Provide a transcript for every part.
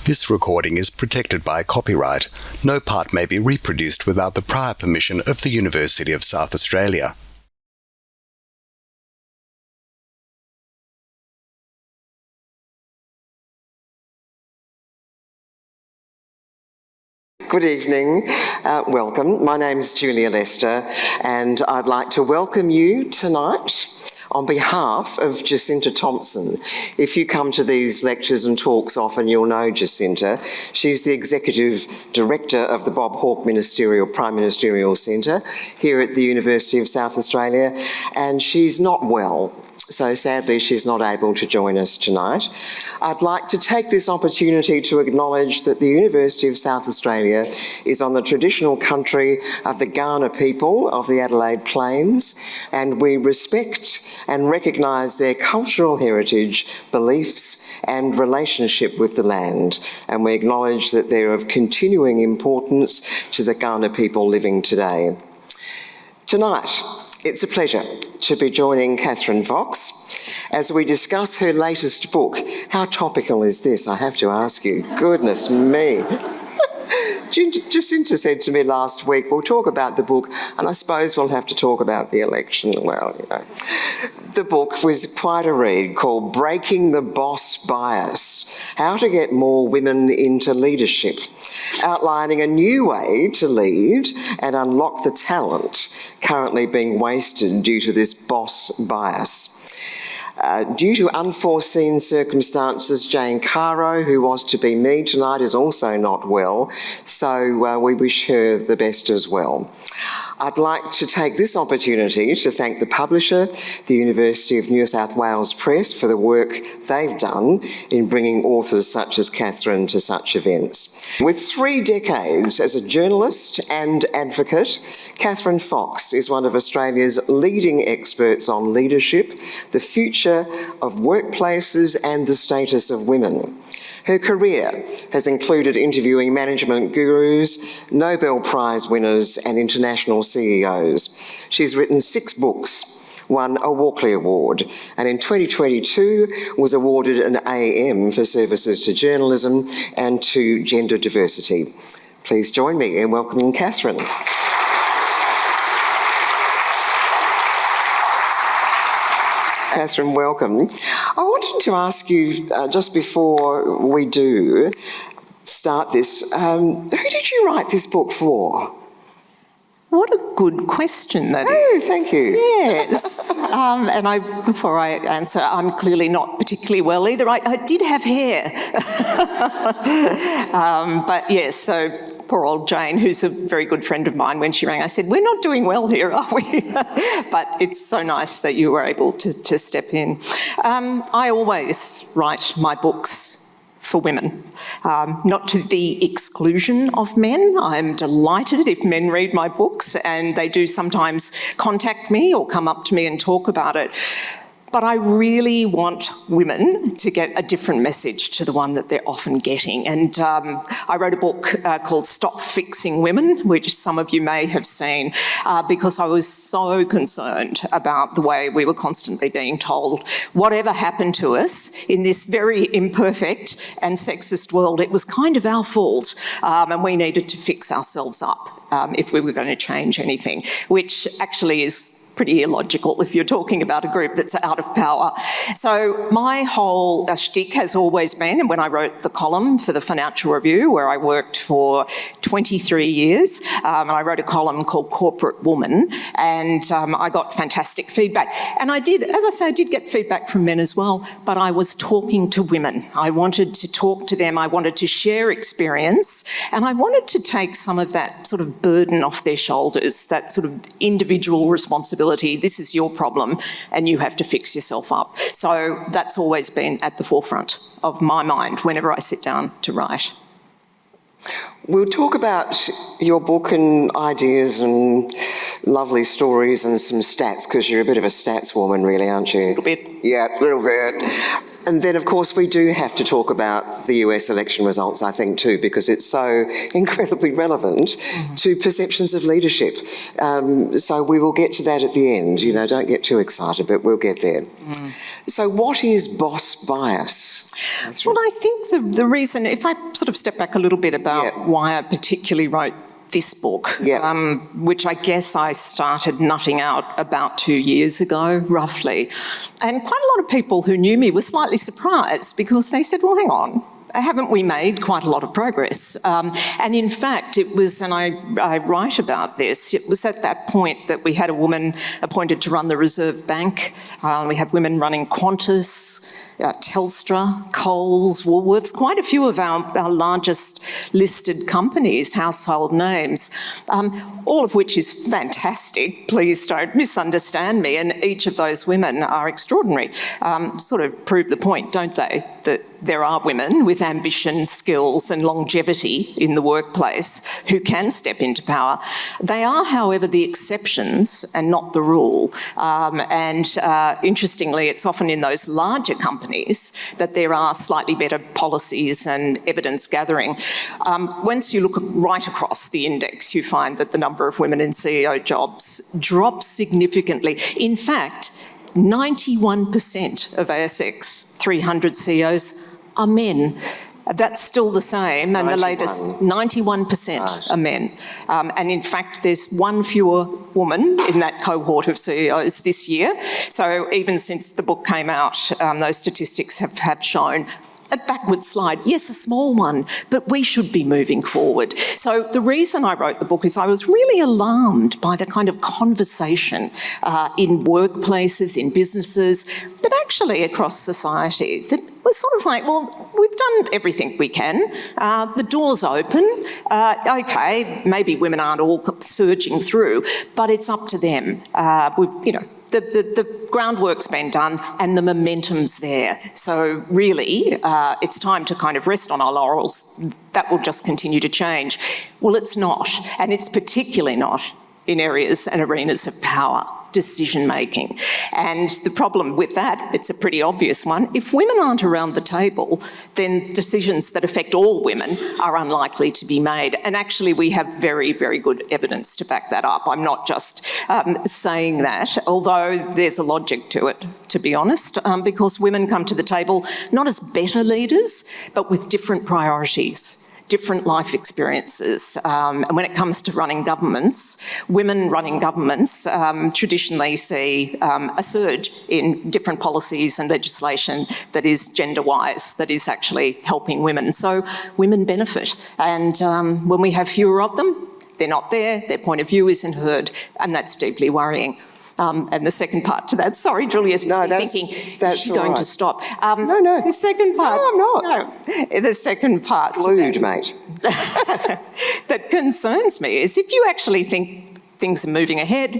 This recording is protected by copyright. No part may be reproduced without the prior permission of the University of South Australia. Good evening, welcome. My name is Julia Lester and I'd like to welcome you tonight on behalf of Jacinta Thompson. If you come to these lectures and talks often, you'll know Jacinta. She's the Executive Director of the Bob Hawke Prime Ministerial Centre here at the University of South Australia, and she's not well. So sadly, she's not able to join us tonight. I'd like to take this opportunity to acknowledge that the University of South Australia is on the traditional country of the Kaurna people of the Adelaide Plains, and we respect and recognise their cultural heritage, beliefs and relationship with the land. And we acknowledge that they're of continuing importance to the Kaurna people living today. Tonight, it's a pleasure to be joining Catherine Fox as we discuss her latest book. How topical is this, I have to ask you? Goodness me. Jacinta said to me last week, we'll talk about the book, and I suppose we'll have to talk about the election. Well, you know. The book was quite a read, called Breaking the Boss Bias: How to Get More Women into Leadership, outlining a new way to lead and unlock the talent currently being wasted due to this boss bias. Due to unforeseen circumstances, Jane Caro, who was to be me tonight, is also not well, so we wish her the best as well. I'd like to take this opportunity to thank the publisher, the University of New South Wales Press, for the work they've done in bringing authors such as Catherine to such events. With 3 decades as a journalist and advocate, Catherine Fox is one of Australia's leading experts on leadership, the future of workplaces and the status of women. Her career has included interviewing management gurus, Nobel Prize winners and international CEOs. She's written 6 books, won a Walkley Award, and in 2022 was awarded an AM for services to journalism and to gender diversity. Please join me in welcoming Catherine. Catherine, welcome. I wanted to ask you, just before we do start this, who did you write this book for? What a good question that is. Oh, thank you. Yes. Before I answer, I'm clearly not particularly well either. I did have hair. But yes, so poor old Jane, who's a very good friend of mine, when she rang, I said, we're not doing well here, are we? But it's so nice that you were able to step in. I always write my books for women, not to the exclusion of men. I'm delighted if men read my books, and they do sometimes contact me or come up to me and talk about it. But I really want women to get a different message to the one that they're often getting. And I wrote a book called Stop Fixing Women, which some of you may have seen, because I was so concerned about the way we were constantly being told whatever happened to us in this very imperfect and sexist world, it was kind of our fault, and we needed to fix ourselves up if we were going to change anything, which actually is pretty illogical if you're talking about a group that's out of power. So my whole shtick has always been, and when I wrote the column for the Financial Review, where I worked for 23 years, and I wrote a column called Corporate Woman, and I got fantastic feedback. And I did, as I say, I did get feedback from men as well, but I was talking to women. I wanted to talk to them, I wanted to share experience, and I wanted to take some of that sort of burden off their shoulders, that sort of individual responsibility. This is your problem and you have to fix yourself up. So that's always been at the forefront of my mind whenever I sit down to write. We'll talk about your book and ideas and lovely stories and some stats, because you're a bit of a stats woman really, aren't you? A little bit. Yeah, a little bit. And then, of course, we do have to talk about the US election results, I think, too, because it's so incredibly relevant to perceptions of leadership. So we will get to that at the end. You know, don't get too excited, but we'll get there. So what is boss bias? That's Well, I think the reason, if I sort of step back a little bit about why I particularly wrote this book, which I guess I started nutting out about 2 years ago, roughly. And quite a lot of people who knew me were slightly surprised because they said, well, hang on, haven't we made quite a lot of progress? And in fact, it was, and I write about this, it was at that point that we had a woman appointed to run the Reserve Bank. We have women running Qantas, Telstra, Coles, Woolworths, quite a few of our largest listed companies, household names, all of which is fantastic. Please don't misunderstand me. And each of those women are extraordinary. Sort of prove the point, don't they? That there are women with ambition, skills and longevity in the workplace who can step into power. They are, however, the exceptions and not the rule. Interestingly, it's often in those larger companies that there are slightly better policies and evidence gathering. Once you look right across the index, you find that the number of women in CEO jobs drops significantly. In fact, 91% of ASX 300 CEOs are men. That's still the same, and 91. The latest 91% are men. And in fact, there's one fewer woman in that cohort of CEOs this year. So even since the book came out, those statistics have shown a backward slide. Yes, a small one, but we should be moving forward. So the reason I wrote the book is I was really alarmed by the kind of conversation in workplaces, in businesses, but actually across society that was sort of like, well, we've done everything we can. The door's open. Okay, maybe women aren't all surging through, but it's up to them. The groundwork's been done and the momentum's there. So really, it's time to kind of rest on our laurels. That will just continue to change. Well, it's not, and it's particularly not in areas and arenas of power, decision-making. And the problem with that, it's a pretty obvious one. If women aren't around the table, then decisions that affect all women are unlikely to be made. And actually, we have very, very good evidence to back that up. I'm not just saying that, although there's a logic to it, to be honest, because women come to the table not as better leaders, but with different priorities, different life experiences. And when it comes to running governments, women running governments traditionally see a surge in different policies and legislation that is gender-wise, that is actually helping women. So women benefit. And when we have fewer of them, they're not there, their point of view isn't heard, and that's deeply worrying. And the second part to that, sorry, Julia's thinking, is she going to stop? No. The second part. No, I'm not. No, the second part. Glued, mate. That concerns me is if you actually think things are moving ahead,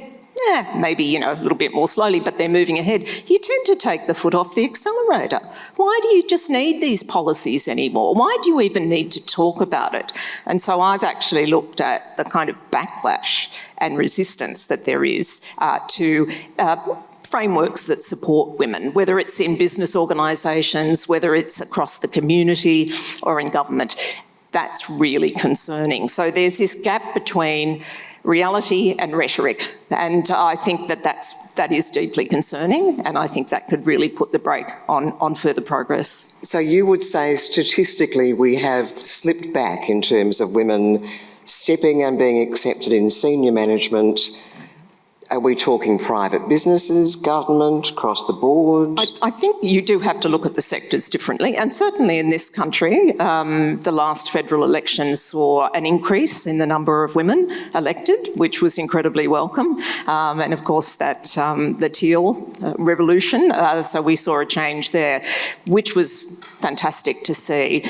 maybe, a little bit more slowly, but they're moving ahead, you tend to take the foot off the accelerator. Why do you just need these policies anymore? Why do you even need to talk about it? And so I've actually looked at the kind of backlash and resistance that there is to frameworks that support women, whether it's in business organisations, whether it's across the community or in government. That's really concerning. So there's this gap between reality and rhetoric, and I think that is deeply concerning, and I think that could really put the brake on further progress. So you would say statistically we have slipped back in terms of women stepping and being accepted in senior management. Are we talking private businesses, government, across the board? I think you do have to look at the sectors differently, and certainly in this country, the last federal election saw an increase in the number of women elected, which was incredibly welcome. And of course, that the teal revolution, so we saw a change there, which was fantastic to see.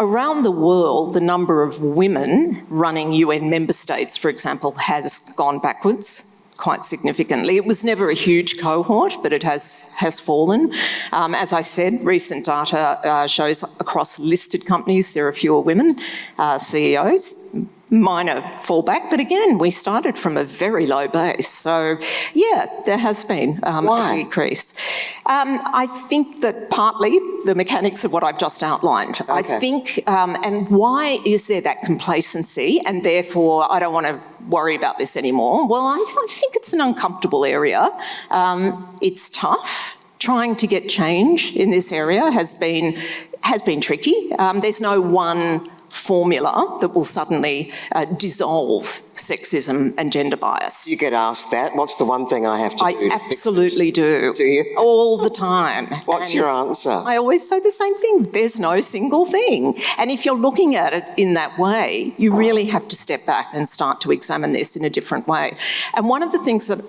Around the world, the number of women running UN member states, for example, has gone backwards quite significantly. It was never a huge cohort, but it has fallen. As I said, recent data shows across listed companies there are fewer women CEOs. Minor fallback, but again, we started from a very low base. So, yeah, there has been a decrease. I think that partly the mechanics of what I've just outlined. Okay. I think, and why is there that complacency and therefore I don't want to worry about this anymore? Well, I think it's an uncomfortable area. It's tough. Trying to get change in this area has been has been tricky. There's no one formula that will suddenly dissolve sexism and gender bias. You get asked that. What's the one thing I have to do? I absolutely do. Do you? All the time. What's your answer? I always say the same thing. There's no single thing. And if you're looking at it in that way, you really have to step back and start to examine this in a different way. And one of the things that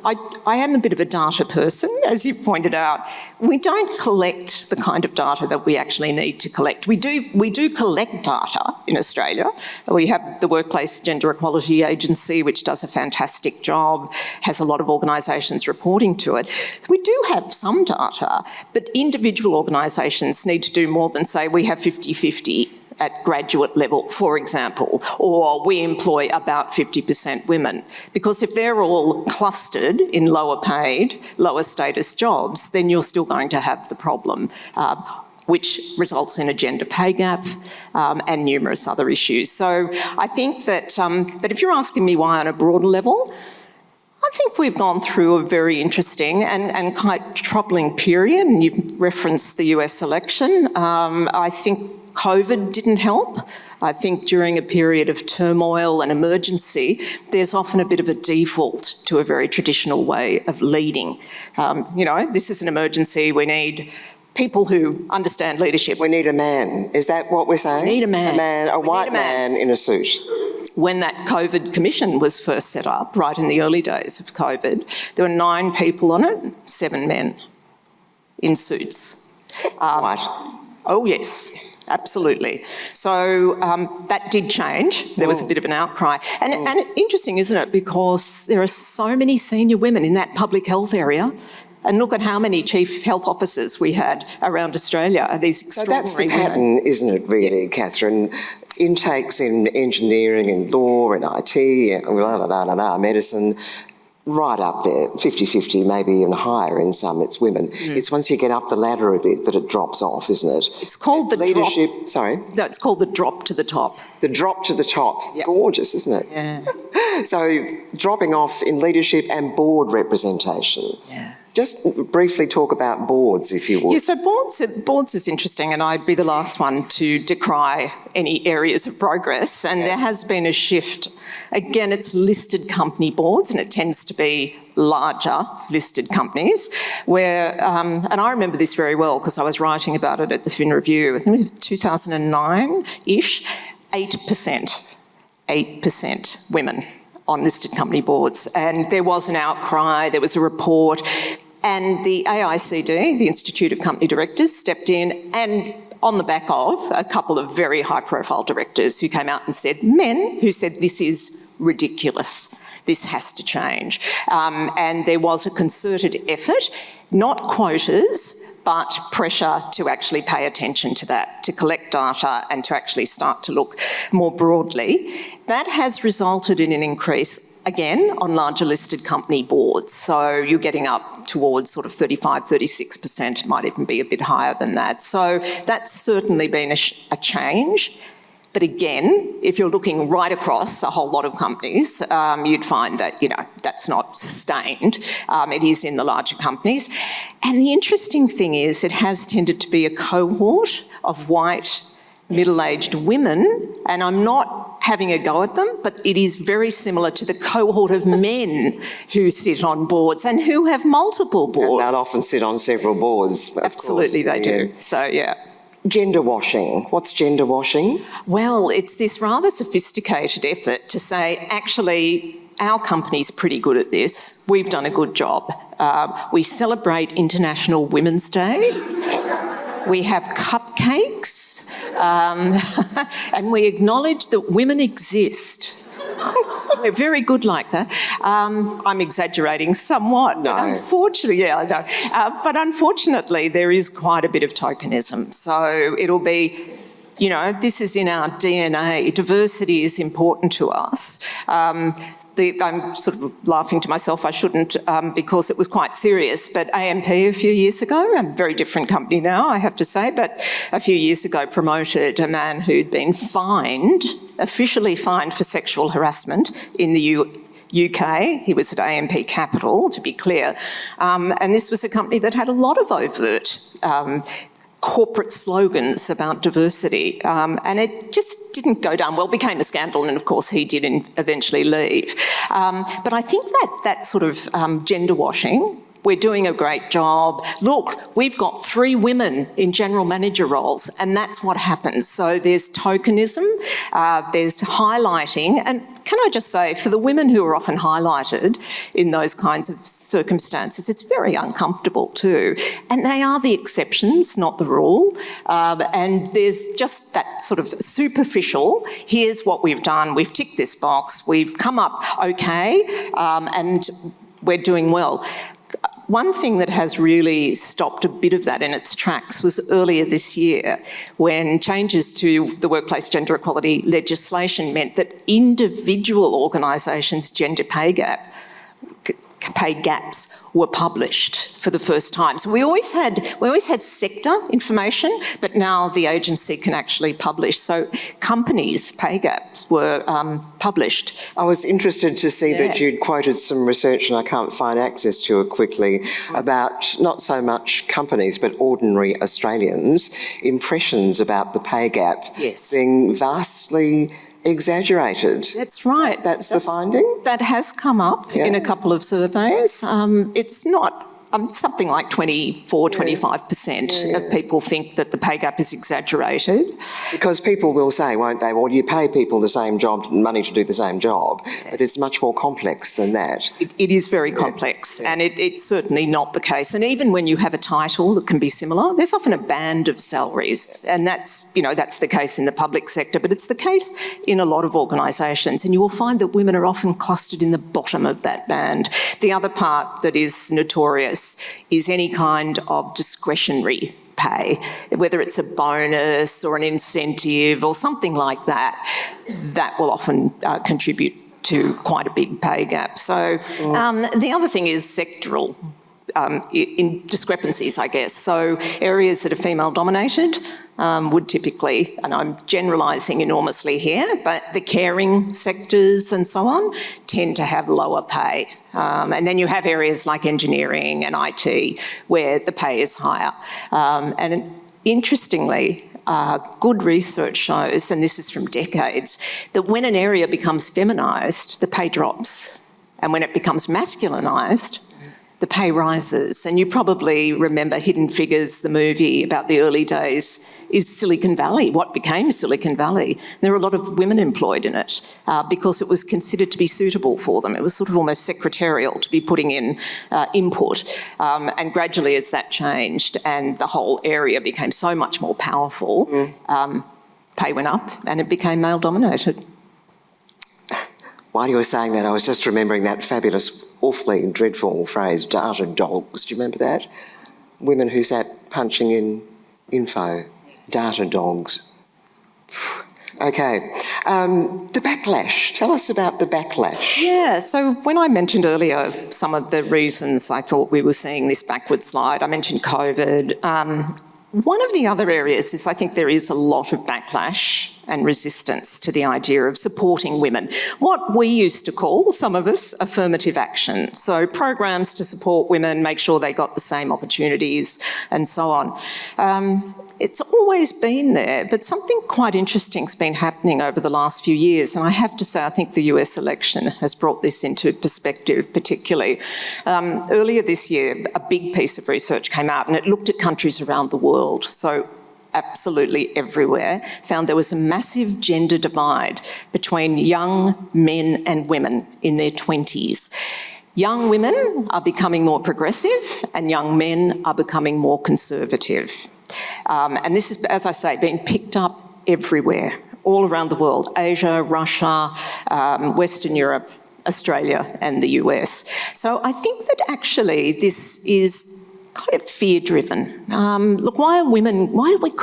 I am a bit of a data person, as you pointed out. We don't collect the kind of data that we actually need to collect. We do collect data in Australia. We have the Workplace Gender Equality Agency, which does a fantastic job, has a lot of organisations reporting to it. We do have some data, but individual organisations need to do more than say we have 50-50 at graduate level, for example, or we employ about 50% women. Because if they're all clustered in lower paid, lower status jobs, then you're still going to have the problem, which results in a gender pay gap and numerous other issues. So I think that, but if you're asking me why on a broader level, I think we've gone through a very interesting and quite troubling period, and you've referenced the US election. I think COVID didn't help. I think during a period of turmoil and emergency, there's often a bit of a default to a very traditional way of leading. This is an emergency, we need people who understand leadership. We need a man. Is that what we're saying? We need a man. A white man in a suit. When that COVID commission was first set up, right in the early days of COVID, there were 9 people on it, 7 men in suits. White. Oh, yes. Absolutely. So that did change. There was a bit of an outcry. And interesting, isn't it? Because there are so many senior women in that public health area. And look at how many chief health officers we had around Australia, these extraordinary So that's the pattern, isn't it, really, Catherine? Intakes in engineering and law and IT, medicine, right up there, 50-50, maybe even higher in some, it's women. It's once you get up the ladder a bit that it drops off, isn't it? It's called the leadership. Drop. Sorry? No, it's called the drop to the top. The drop to the top. Yep. Gorgeous, isn't it? Yeah. So dropping off in leadership and board representation. Yeah. Just briefly talk about boards, if you would. Yeah, so boards is interesting, and I'd be the last one to decry any areas of progress, and there has been a shift. Again, it's listed company boards, and it tends to be larger listed companies, where, and I remember this very well because I was writing about it at the Fin Review, I think it was 2009-ish, 8% women on listed company boards. And there was an outcry, there was a report, and the AICD, the Institute of Company Directors, stepped in, and on the back of a couple of very high-profile directors who came out and said, men who said this is ridiculous, this has to change. And there was a concerted effort, not quotas, but pressure to actually pay attention to that, to collect data and to actually start to look more broadly. That has resulted in an increase, again, on larger listed company boards. So you're getting up towards sort of 35, 36%, might even be a bit higher than that. So that's certainly been a change. But again, if you're looking right across a whole lot of companies, you'd find that, that's not sustained. It is in the larger companies. And the interesting thing is it has tended to be a cohort of white, middle-aged women, and I'm not having a go at them, but it is very similar to the cohort of men who sit on boards and who have multiple boards. And they'll often sit on several boards. Absolutely, they do. So, yeah. Gender washing. What's gender washing? Well, it's this rather sophisticated effort to say, actually, our company's pretty good at this. We've done a good job. We celebrate International Women's Day. We have cupcakes. And we acknowledge that women exist. We're very good like that. I'm exaggerating somewhat. No. But unfortunately, yeah, I know. But unfortunately, there is quite a bit of tokenism. So it'll be, this is in our DNA. Diversity is important to us. I'm sort of laughing to myself, I shouldn't, because it was quite serious, but AMP a few years ago, a very different company now, I have to say, but a few years ago promoted a man who'd been officially fined for sexual harassment in the UK. He was at AMP Capital, to be clear, and this was a company that had a lot of overt corporate slogans about diversity, and it just didn't go down well. Became a scandal, and of course he did eventually leave. But I think that sort of gender washing, we're doing a great job. Look, we've got 3 women in general manager roles, and that's what happens. So there's tokenism, there's highlighting, and can I just say, for the women who are often highlighted in those kinds of circumstances, it's very uncomfortable too. And they are the exceptions, not the rule. And there's just that sort of superficial, here's what we've done, we've ticked this box, we've come up okay, and we're doing well. One thing that has really stopped a bit of that in its tracks was earlier this year when changes to the workplace gender equality legislation meant that individual organisations' gender pay gaps were published for the first time. So we always had sector information, but now the agency can actually publish. So companies' pay gaps were published. I was interested to see that you'd quoted some research, and I can't find access to it quickly, about not so much companies but ordinary Australians' impressions about the pay gap being vastly exaggerated. That's right. That's the finding? That has come up in a couple of surveys. It's not... something like 25% of people think that the pay gap is exaggerated. Because people will say, won't they, well, you pay people the same job, money to do the same job, but it's much more complex than that. It is very complex, and it's certainly not the case. And even when you have a title that can be similar, there's often a band of salaries, and that's the case in the public sector, but it's the case in a lot of organisations, and you will find that women are often clustered in the bottom of that band. The other part that is notorious is any kind of discretionary pay, whether it's a bonus or an incentive or something like that, that will often contribute to quite a big pay gap. So the other thing is sectoral in discrepancies, I guess. So areas that are female-dominated would typically, and I'm generalising enormously here, but the caring sectors and so on tend to have lower pay. And then you have areas like engineering and IT where the pay is higher. And interestingly, good research shows, and this is from decades, that when an area becomes feminised, the pay drops. And when it becomes masculinised, the pay rises. And you probably remember Hidden Figures, the movie about the early days, is Silicon Valley, what became Silicon Valley. There were a lot of women employed in it because it was considered to be suitable for them. It was sort of almost secretarial to be putting in input. And gradually as that changed and the whole area became so much more powerful, pay went up and it became male-dominated. While you were saying that, I was just remembering that fabulous, awfully dreadful phrase, data dogs. Do you remember that? Women who sat punching in info. Data dogs. Okay. The backlash. Tell us about the backlash. Yeah, so when I mentioned earlier some of the reasons I thought we were seeing this backward slide, I mentioned COVID. One of the other areas is I think there is a lot of backlash and resistance to the idea of supporting women. What we used to call, some of us, affirmative action. So programs to support women, make sure they got the same opportunities and so on. It's always been there, but something quite interesting has been happening over the last few years, and I have to say I think the US election has brought this into perspective particularly. Earlier this year, a big piece of research came out and it looked at countries around the world, so absolutely everywhere, found there was a massive gender divide between young men and women in their 20s. Young women are becoming more progressive and young men are becoming more conservative. And this is, as I say, being picked up everywhere, all around the world, Asia, Russia, Western Europe, Australia and the US. So I think that actually this is kind of fear-driven. Look, why are we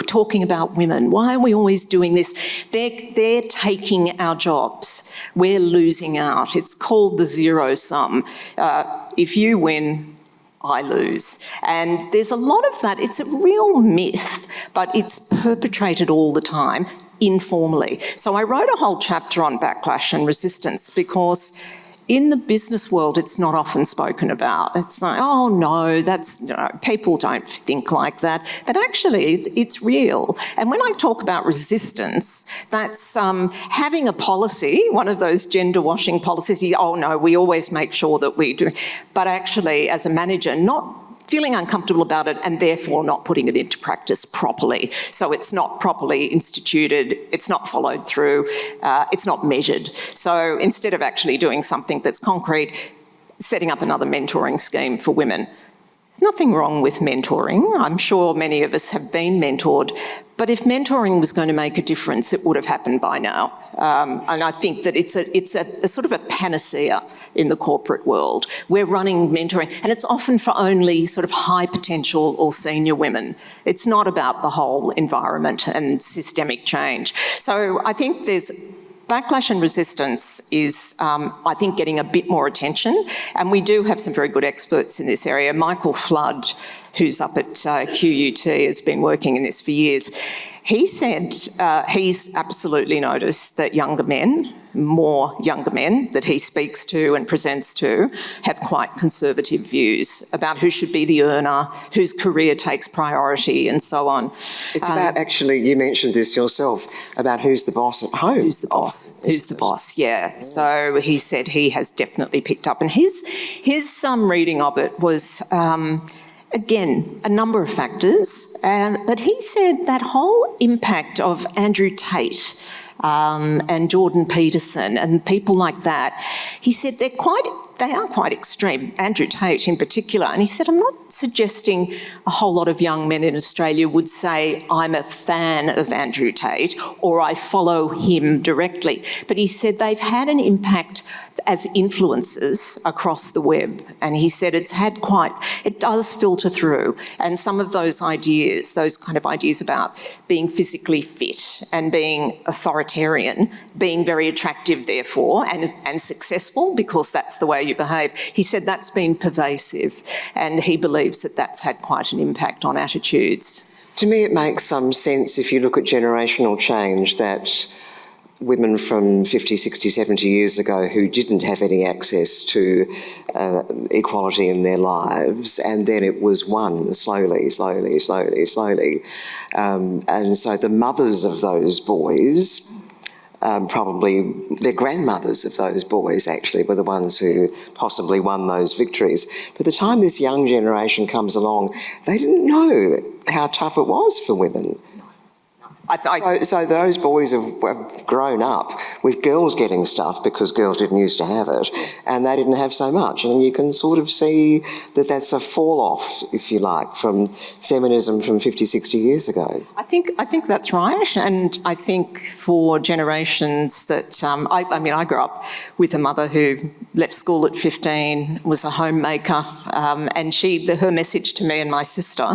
talking about women? Why are we always doing this? They're taking our jobs. We're losing out. It's called the zero sum. If you win, I lose. And there's a lot of that. It's a real myth, but it's perpetrated all the time, informally. So I wrote a whole chapter on backlash and resistance because in the business world, it's not often spoken about. It's like, oh no, people don't think like that. But actually, it's real. And when I talk about resistance, that's having a policy, one of those gender washing policies, oh no, we always make sure that we do. But actually, as a manager, not feeling uncomfortable about it and therefore not putting it into practice properly. So it's not properly instituted, it's not followed through, it's not measured. So instead of actually doing something that's concrete, setting up another mentoring scheme for women. There's nothing wrong with mentoring. I'm sure many of us have been mentored, but if mentoring was going to make a difference, it would have happened by now. And I think that it's a sort of a panacea in the corporate world. We're running mentoring, and it's often for only sort of high potential or senior women. It's not about the whole environment and systemic change. So I think there's backlash and resistance is, I think, getting a bit more attention, and we do have some very good experts in this area. Michael Flood, who's up at QUT, has been working in this for years. He said he's absolutely noticed that more younger men that he speaks to and presents to have quite conservative views about who should be the earner, whose career takes priority and so on. It's about, actually, you mentioned this yourself, about who's the boss at home. Who's the boss? Who's the boss, yeah. So he said he has definitely picked up. And his reading of it was, again, a number of factors. But he said that whole impact of Andrew Tate and Jordan Peterson and people like that, he said they are quite extreme, Andrew Tate in particular. And he said, I'm not suggesting a whole lot of young men in Australia would say, I'm a fan of Andrew Tate or I follow him directly. But he said they've had an impact as influencers across the web. And he said it does filter through. And some of those ideas, those kind of ideas about being physically fit and being authoritarian, being very attractive therefore, and successful because that's the way you behave, he said that's been pervasive. And he believes that that's had quite an impact on attitudes. To me, it makes some sense if you look at generational change that women from 50, 60, 70 years ago who didn't have any access to equality in their lives, and then it was won slowly. And so the mothers of those boys, probably their grandmothers of those boys actually, were the ones who possibly won those victories. By the time this young generation comes along, they didn't know how tough it was for women. So those boys have grown up with girls getting stuff because girls didn't used to have it, and they didn't have so much. And you can sort of see that that's a fall-off, if you like, from feminism from 50, 60 years ago. I think that's right. And I think for generations that... I grew up with a mother who left school at 15, was a homemaker, and her message to me and my sister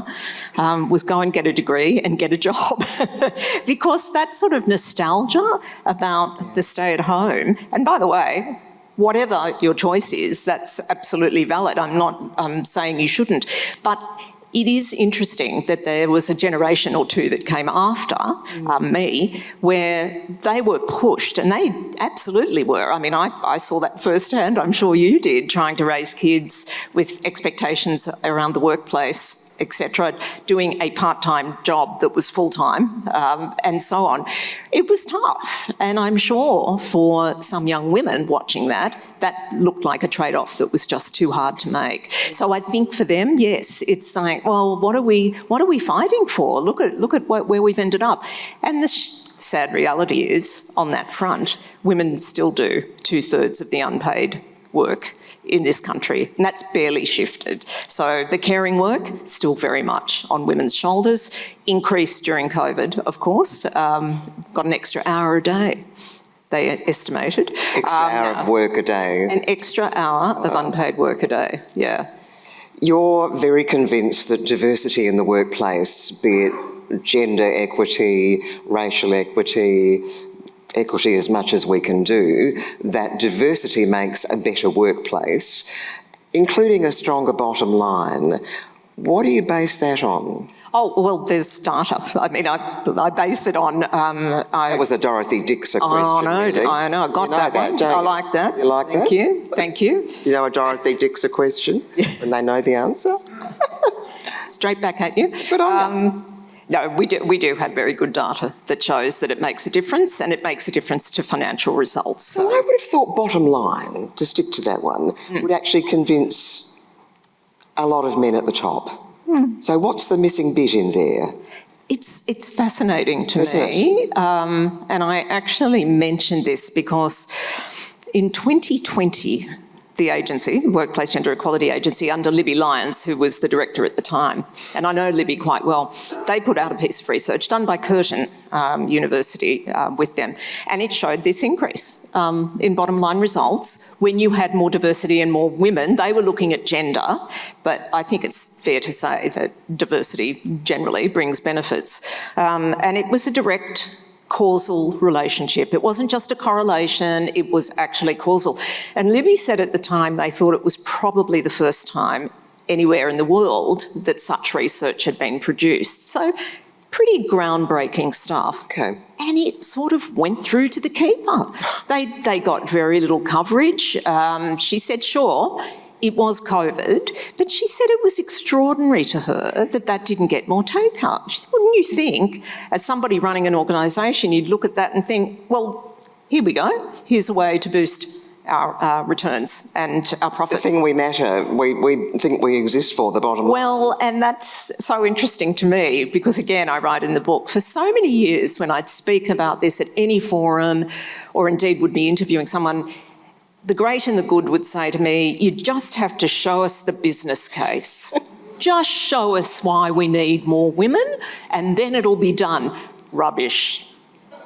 was go and get a degree and get a job. Because that sort of nostalgia about the stay at home, and by the way, whatever your choice is, that's absolutely valid. I'm not saying you shouldn't, but it is interesting that there was a generation or two that came after me where they were pushed, and they absolutely were. I mean, I saw that firsthand, I'm sure you did, trying to raise kids with expectations around the workplace, etc., doing a part-time job that was full-time, and so on. It was tough, and I'm sure for some young women watching that looked like a trade-off that was just too hard to make. So I think for them, yes, it's saying, well, what are we fighting for? Look at where we've ended up. And the sad reality is, on that front, women still do 2/3 of the unpaid work in this country, and that's barely shifted. So the caring work, still very much on women's shoulders, increased during COVID, of course, got an extra hour a day, they estimated. Extra hour of work a day. An extra hour of unpaid work a day, yeah. You're very convinced that diversity in the workplace, be it gender equity, racial equity as much as we can do, that diversity makes a better workplace, including a stronger bottom line. What do you base that on? Oh, well, there's data. I mean, I base it on... that was a Dorothy Dixer question. Oh, no, really. I know. I got that one. I like that. You like that? Thank you. You know a Dorothy Dixer question when they know the answer? Straight back at you. Good on you. No, we do have very good data that shows that it makes a difference, and it makes a difference to financial results. So. Well, I would have thought bottom line, to stick to that one, would actually convince a lot of men at the top. So what's the missing bit in there? It's fascinating to me, and I actually mentioned this because in 2020, the agency, the Workplace Gender Equality Agency, under Libby Lyons, who was the director at the time, and I know Libby quite well, they put out a piece of research done by Curtin University with them, and it showed this increase in bottom line results when you had more diversity and more women. They were looking at gender, but I think it's fair to say that diversity generally brings benefits. And it was a direct causal relationship. It wasn't just a correlation, it was actually causal. And Libby said at the time they thought it was probably the first time anywhere in the world that such research had been produced. So pretty groundbreaking stuff. Okay. And it sort of went through to the keeper. They got very little coverage. She said, sure, it was COVID, but she said it was extraordinary to her that didn't get more take-up. She said, wouldn't you think, as somebody running an organisation, you'd look at that and think, well, here we go. Here's a way to boost our returns and our profits. The thing we matter, we think we exist for, the bottom line. Well, and that's so interesting to me because, again, I write in the book, for so many years when I'd speak about this at any forum or indeed would be interviewing someone, the great and the good would say to me, you just have to show us the business case. Just show us why we need more women and then it'll be done. Rubbish.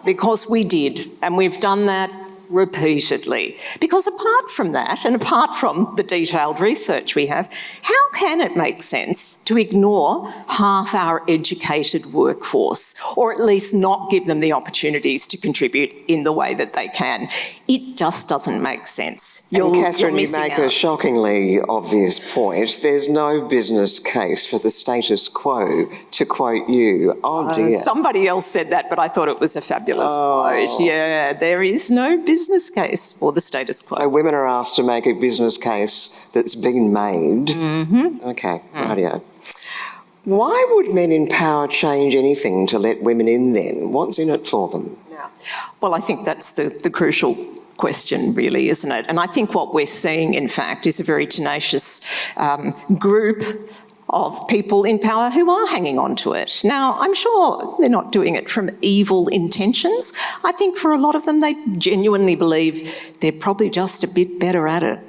Because we did, and we've done that repeatedly. Because apart from that, and apart from the detailed research we have, how can it make sense to ignore half our educated workforce, or at least not give them the opportunities to contribute in the way that they can? It just doesn't make sense. And Catherine, you make a shockingly obvious point. There's no business case for the status quo, to quote you. Oh dear. Somebody else said that, but I thought it was a fabulous quote. Yeah, there is no business case for the status quo. So women are asked to make a business case that's been made. Okay, rightio. Why would men in power change anything to let women in then? What's in it for them? Well, I think that's the crucial question, really, isn't it? And I think what we're seeing, in fact, is a very tenacious group of people in power who are hanging on to it. Now, I'm sure they're not doing it from evil intentions. I think for a lot of them, they genuinely believe they're probably just a bit better at it.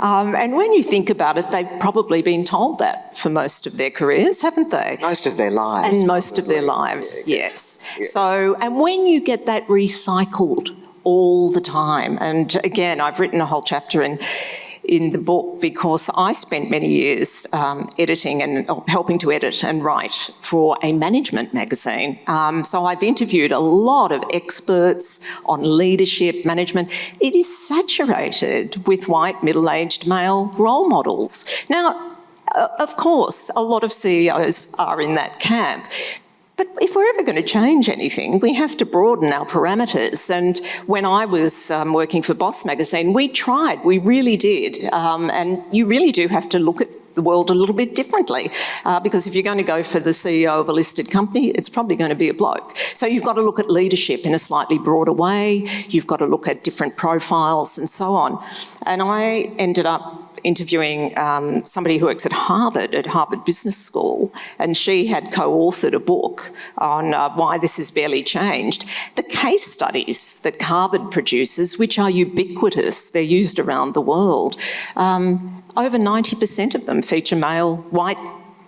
And when you think about it, they've probably been told that for most of their careers, haven't they? Most of their lives. And most of their lives, yes. So, and when you get that recycled all the time, and again, I've written a whole chapter in the book because I spent many years editing and helping to edit and write for a management magazine. So I've interviewed a lot of experts on leadership, management. It is saturated with white, middle-aged male role models. Now, of course, a lot of CEOs are in that camp. But if we're ever going to change anything, we have to broaden our parameters. And when I was working for Boss magazine, we tried, we really did. And you really do have to look at the world a little bit differently because if you're going to go for the CEO of a listed company, it's probably going to be a bloke. So you've got to look at leadership in a slightly broader way. You've got to look at different profiles and so on. And I ended up interviewing somebody who works at Harvard Business School, and she had co-authored a book on why this has barely changed. The case studies that Harvard produces, which are ubiquitous, they're used around the world, over 90% of them feature white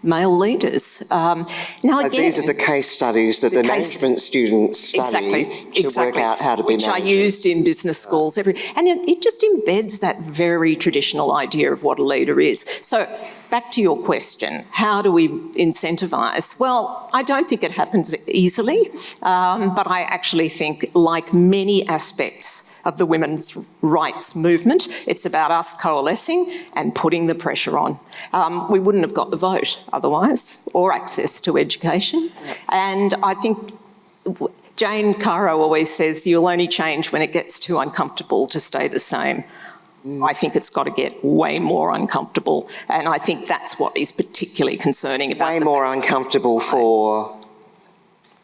male leaders. Now so again, these are the case studies that the management students study to work out how to be managers. Which are used in business schools. And it just embeds that very traditional idea of what a leader is. So back to your question, how do we incentivise? Well, I don't think it happens easily, but I actually think, like many aspects of the women's rights movement. It's about us coalescing and putting the pressure on. We wouldn't have got the vote otherwise, or access to education. And I think Jane Caro always says you'll only change when it gets too uncomfortable to stay the same. I think it's got to get way more uncomfortable, and I think that's what is particularly concerning about way more uncomfortable for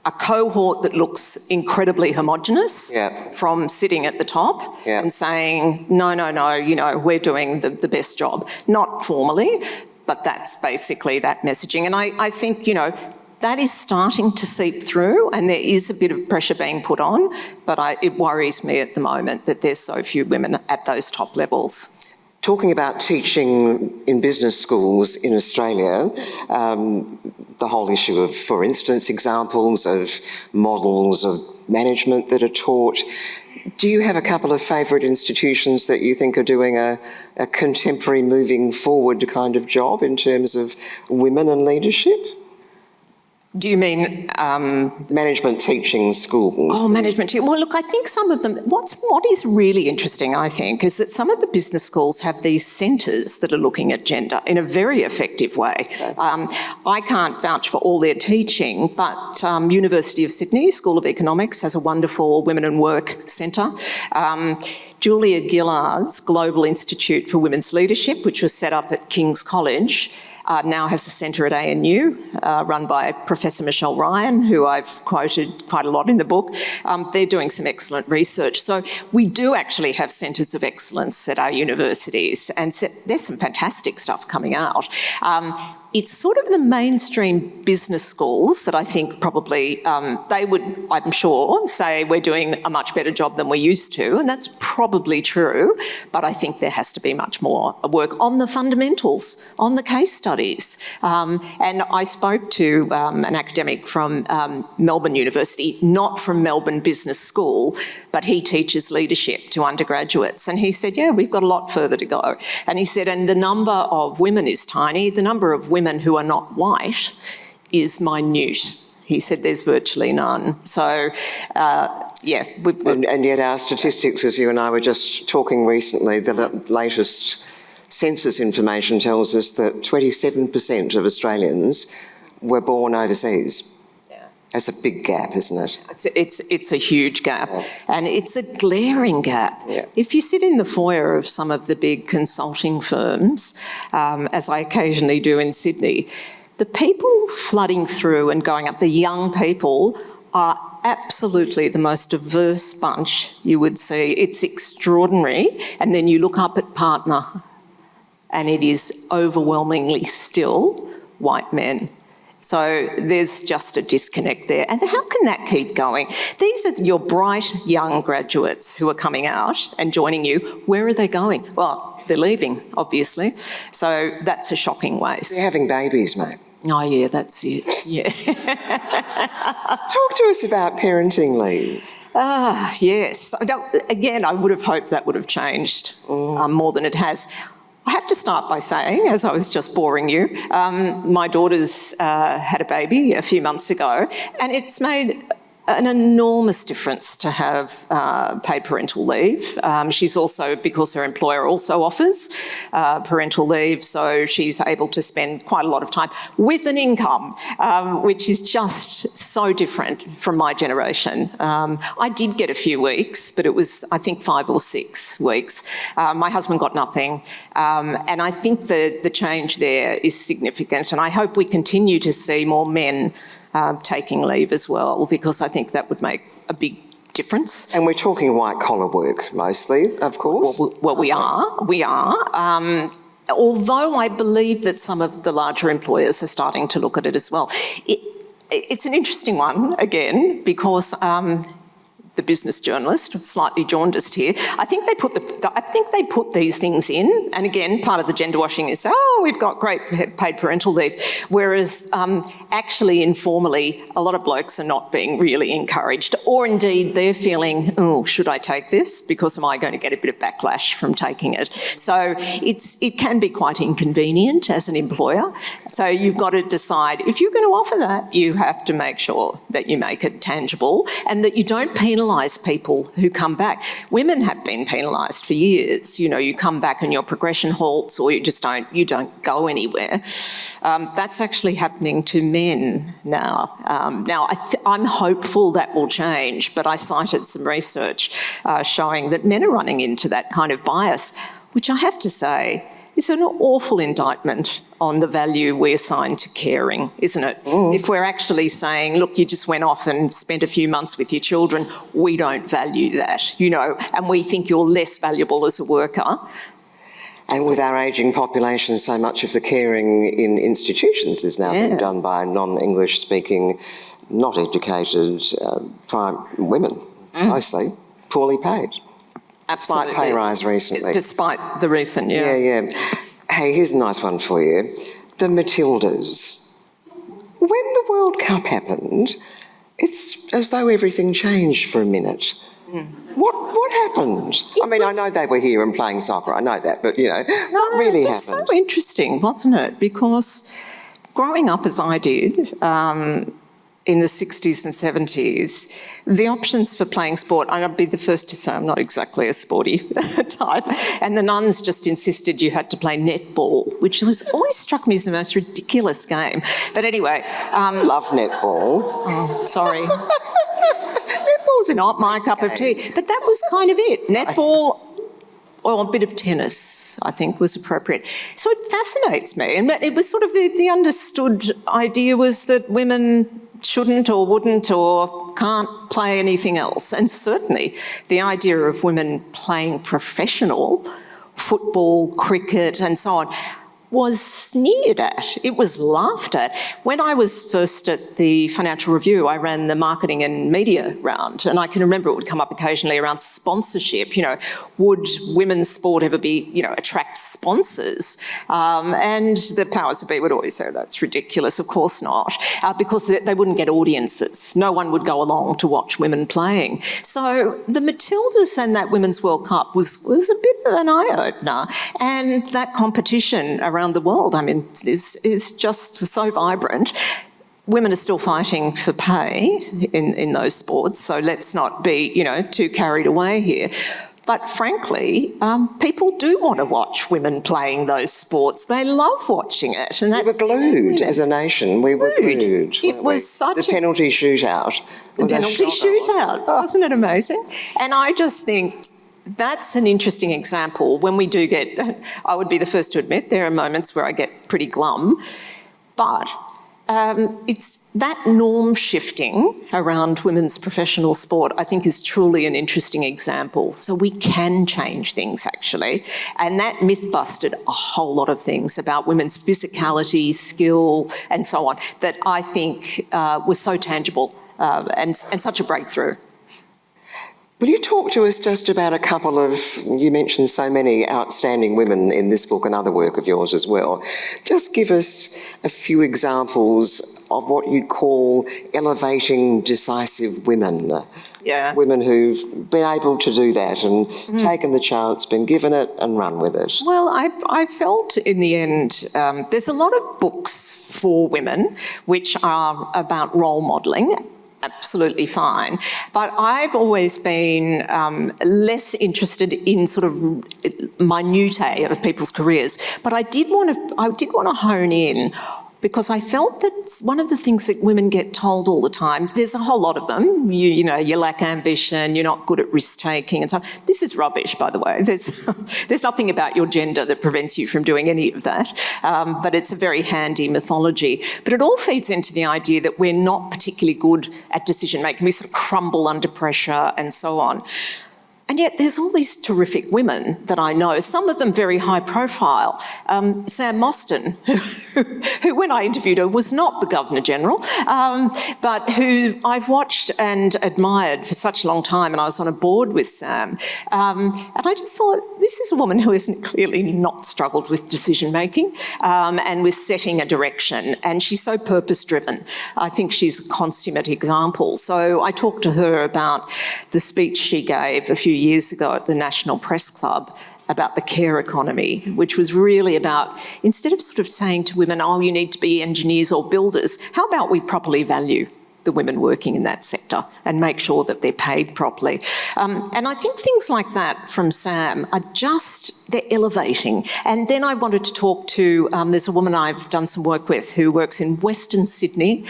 a cohort that looks incredibly homogenous from sitting at the top and saying, no, you know, we're doing the best job. Not formally, but that's basically that messaging. And I think, you know, that is starting to seep through, and there is a bit of pressure being put on, but it worries me at the moment that there's so few women at those top levels. Talking about teaching in business schools in Australia, the whole issue of, for instance, examples of models of management that are taught. Do you have a couple of favourite institutions that you think are doing a contemporary moving forward kind of job in terms of women and leadership? Do you mean... management teaching schools. Oh, management teaching. Well, look, I think some of them... What is really interesting, I think, is that some of the business schools have these centres that are looking at gender in a very effective way. I can't vouch for all their teaching, but University of Sydney School of Economics has a wonderful Women and Work centre. Julia Gillard's Global Institute for Women's Leadership, which was set up at King's College, now has a centre at ANU, run by Professor Michelle Ryan, who I've quoted quite a lot in the book. They're doing some excellent research. So we do actually have centres of excellence at our universities, and there's some fantastic stuff coming out. It's sort of the mainstream business schools that I think probably they would, I'm sure, say we're doing a much better job than we used to, and that's probably true, but I think there has to be much more work on the fundamentals, on the case studies. And I spoke to an academic from Melbourne University, not from Melbourne Business School, but he teaches leadership to undergraduates, and he said, yeah, we've got a lot further to go. And he said, and the number of women is tiny, the number of women who are not white is minute. He said there's virtually none. So, yeah. And yet our statistics, as you and I were just talking recently, the latest census information tells us that 27% of Australians were born overseas. That's a big gap, isn't it? It's a huge gap, and it's a glaring gap. If you sit in the foyer of some of the big consulting firms, as I occasionally do in Sydney, the people flooding through and going up, the young people, are absolutely the most diverse bunch you would see. It's extraordinary. And then you look up at partner, and it is overwhelmingly still white men. So there's just a disconnect there. And how can that keep going? These are your bright young graduates who are coming out and joining you. Where are they going? Well, they're leaving, obviously. So that's a shocking waste. They're having babies, mate. Oh, yeah, that's it. Yeah. Talk to us about parenting leave. Yes. Again, I would have hoped that would have changed more than it has. I have to start by saying, as I was just boring you, my daughter's had a baby a few months ago, and it's made an enormous difference to have paid parental leave. She's also, because her employer also offers parental leave, so she's able to spend quite a lot of time with an income, which is just so different from my generation. I did get a few weeks, but it was, I think, 5 or 6 weeks. My husband got nothing, and I think the change there is significant, and I hope we continue to see more men taking leave as well, because I think that would make a big difference. And we're talking white-collar work mostly, of course. Well, we are. Although I believe that some of the larger employers are starting to look at it as well. It's an interesting one, again, because the business journalist, slightly jaundiced here, I think they put these things in, and again, part of the gender washing is, oh, we've got great paid parental leave, whereas actually informally, a lot of blokes are not being really encouraged, or indeed they're feeling, oh, should I take this? Because am I going to get a bit of backlash from taking it? So it can be quite inconvenient as an employer. So you've got to decide, if you're going to offer that, you have to make sure that you make it tangible and that you don't penalise people who come back. Women have been penalised for years. You know, you come back and your progression halts, or you don't go anywhere. That's actually happening to men now. I'm hopeful that will change, but I cited some research showing that men are running into that kind of bias, which I have to say is an awful indictment on the value we assign to caring, isn't it? If we're actually saying, look, you just went off and spent a few months with your children, we don't value that, you know, and we think you're less valuable as a worker. And with our ageing population, so much of the caring in institutions is now being done by non-English speaking, not educated women, mostly, poorly paid. Absolutely. Slight pay rise recently. Despite the recent, Yeah. Hey, here's a nice one for you. The Matildas. When the World Cup happened, it's as though everything changed for a minute. What happened? I know they were here and playing soccer, I know that, but, you know, what really happened? It was so interesting, wasn't it? Because growing up as I did, in the 60s and 70s, the options for playing sport, and I'd be the first to say I'm not exactly a sporty type, and the nuns just insisted you had to play netball, which always struck me as the most ridiculous game. But anyway... Love netball. Oh, sorry. Netball's not my cup of tea. But that was kind of it. Netball... or a bit of tennis, I think, was appropriate. So it fascinates me. And it was sort of the understood idea was that women shouldn't or wouldn't or can't play anything else. And certainly the idea of women playing professional football, cricket and so on was sneered at. It was laughed at. When I was first at the Financial Review, I ran the marketing and media round, and I can remember it would come up occasionally around sponsorship. You know, would women's sport ever be, you know, attract sponsors? And the powers that be would always say that's ridiculous. Of course not, because they wouldn't get audiences. No one would go along to watch women playing. So the Matildas and that Women's World Cup was a bit of an eye-opener, and that competition around the world, I mean, is just so vibrant. Women are still fighting for pay in those sports, so let's not be, you know, too carried away here. But frankly, people do want to watch women playing those sports. They love watching it. And we were glued as a nation. We were glued. It was such the penalty shootout. The penalty shootout. Wasn't it amazing? And I just think that's an interesting example. When we do get, I would be the first to admit, there are moments where I get pretty glum, but it's that norm shifting around women's professional sport, I think, is truly an interesting example. So we can change things, actually. And that myth busted a whole lot of things about women's physicality, skill, and so on, that I think was so tangible and such a breakthrough. Will you talk to us just about a couple of, you mentioned so many outstanding women in this book and other work of yours as well. Just give us a few examples of what you'd call elevating decisive women. Yeah. Women who've been able to do that and taken the chance, been given it and run with it. Well, I felt in the end, there's a lot of books for women which are about role modelling. Absolutely fine. But I've always been less interested in sort of minutiae of people's careers. But I did want to hone in, because I felt that one of the things that women get told all the time, there's a whole lot of them, you know, you lack ambition, you're not good at risk-taking and so on. This is rubbish, by the way. There's nothing about your gender that prevents you from doing any of that, but it's a very handy mythology. But it all feeds into the idea that we're not particularly good at decision-making. We sort of crumble under pressure and so on. And yet there's all these terrific women that I know, some of them very high profile. Sam Mostyn, who when I interviewed her was not the Governor-General, but who I've watched and admired for such a long time, and I was on a board with Sam. And I just thought, this is a woman who has clearly not struggled with decision-making and with setting a direction, and she's so purpose-driven. I think she's a consummate example. So I talked to her about the speech she gave a few years ago at the National Press Club about the care economy, which was really about, instead of sort of saying to women, oh, you need to be engineers or builders, how about we properly value the women working in that sector and make sure that they're paid properly. And I think things like that from Sam are just, they're elevating. And then I wanted to talk to, there's a woman I've done some work with who works in Western Sydney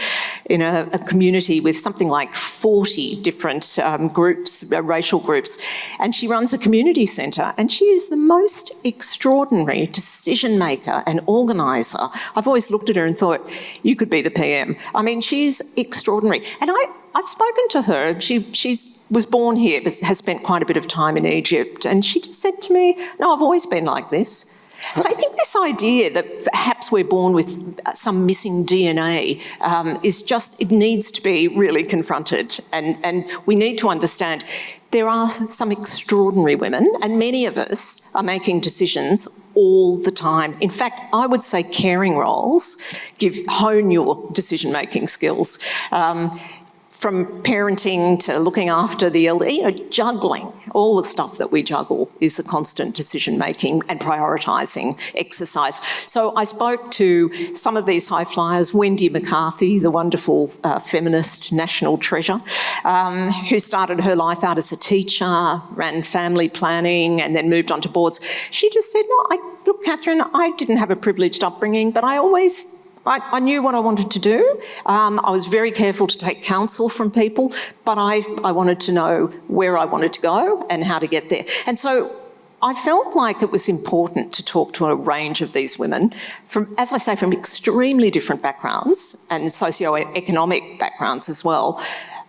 in a community with something like 40 different groups, racial groups, and she runs a community centre, and she is the most extraordinary decision maker and organiser. I've always looked at her and thought, you could be the PM. I mean, she's extraordinary. And I've spoken to her. She was born here, but has spent quite a bit of time in Egypt. And she just said to me, no, I've always been like this. And I think this idea that perhaps we're born with some missing DNA is just, it needs to be really confronted. And we need to understand there are some extraordinary women, and many of us are making decisions all the time. In fact, I would say caring roles hone your decision-making skills. From parenting to looking after the elderly, juggling, all the stuff that we juggle is a constant decision-making and prioritising exercise. So I spoke to some of these high flyers, Wendy McCarthy, the wonderful feminist national treasure, who started her life out as a teacher, ran family planning and then moved on to boards. She just said, look, Catherine, I didn't have a privileged upbringing, but I knew what I wanted to do. I was very careful to take counsel from people, but I wanted to know where I wanted to go and how to get there. And so I felt like it was important to talk to a range of these women from, as I say, from extremely different backgrounds and socio-economic backgrounds as well.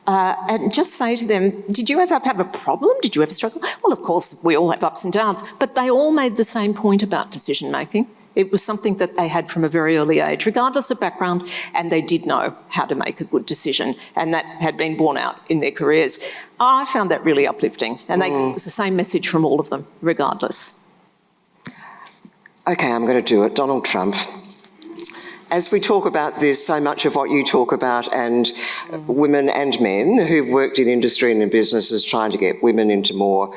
And just say to them, did you ever have a problem? Did you ever struggle? Well, of course, we all have ups and downs, but they all made the same point about decision-making. It was something that they had from a very early age, regardless of background, and they did know how to make a good decision, and that had been borne out in their careers. I found that really uplifting, and it was the same message from all of them, regardless. Okay, I'm going to do it. Donald Trump. As we talk about this, so much of what you talk about, and women and men who've worked in industry and in businesses trying to get women into more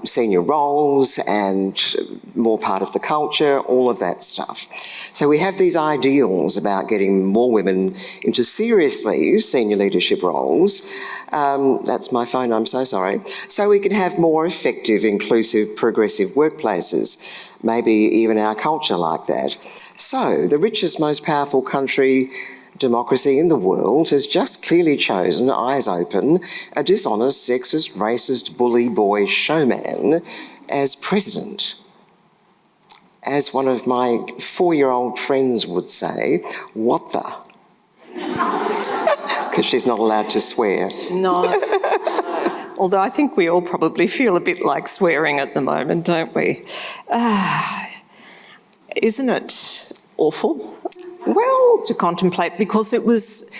senior roles and more part of the culture, all of that stuff. So we have these ideals about getting more women into seriously senior leadership roles. That's my phone, I'm so sorry. So we can have more effective, inclusive, progressive workplaces, maybe even our culture like that. So, the richest, most powerful democracy in the world has just clearly chosen, eyes open, a dishonest, sexist, racist, bully boy showman as president. As one of my 4-year-old friends would say, what the? Because she's not allowed to swear. No. Although I think we all probably feel a bit like swearing at the moment, don't we? Isn't it awful? Well, to contemplate, because it was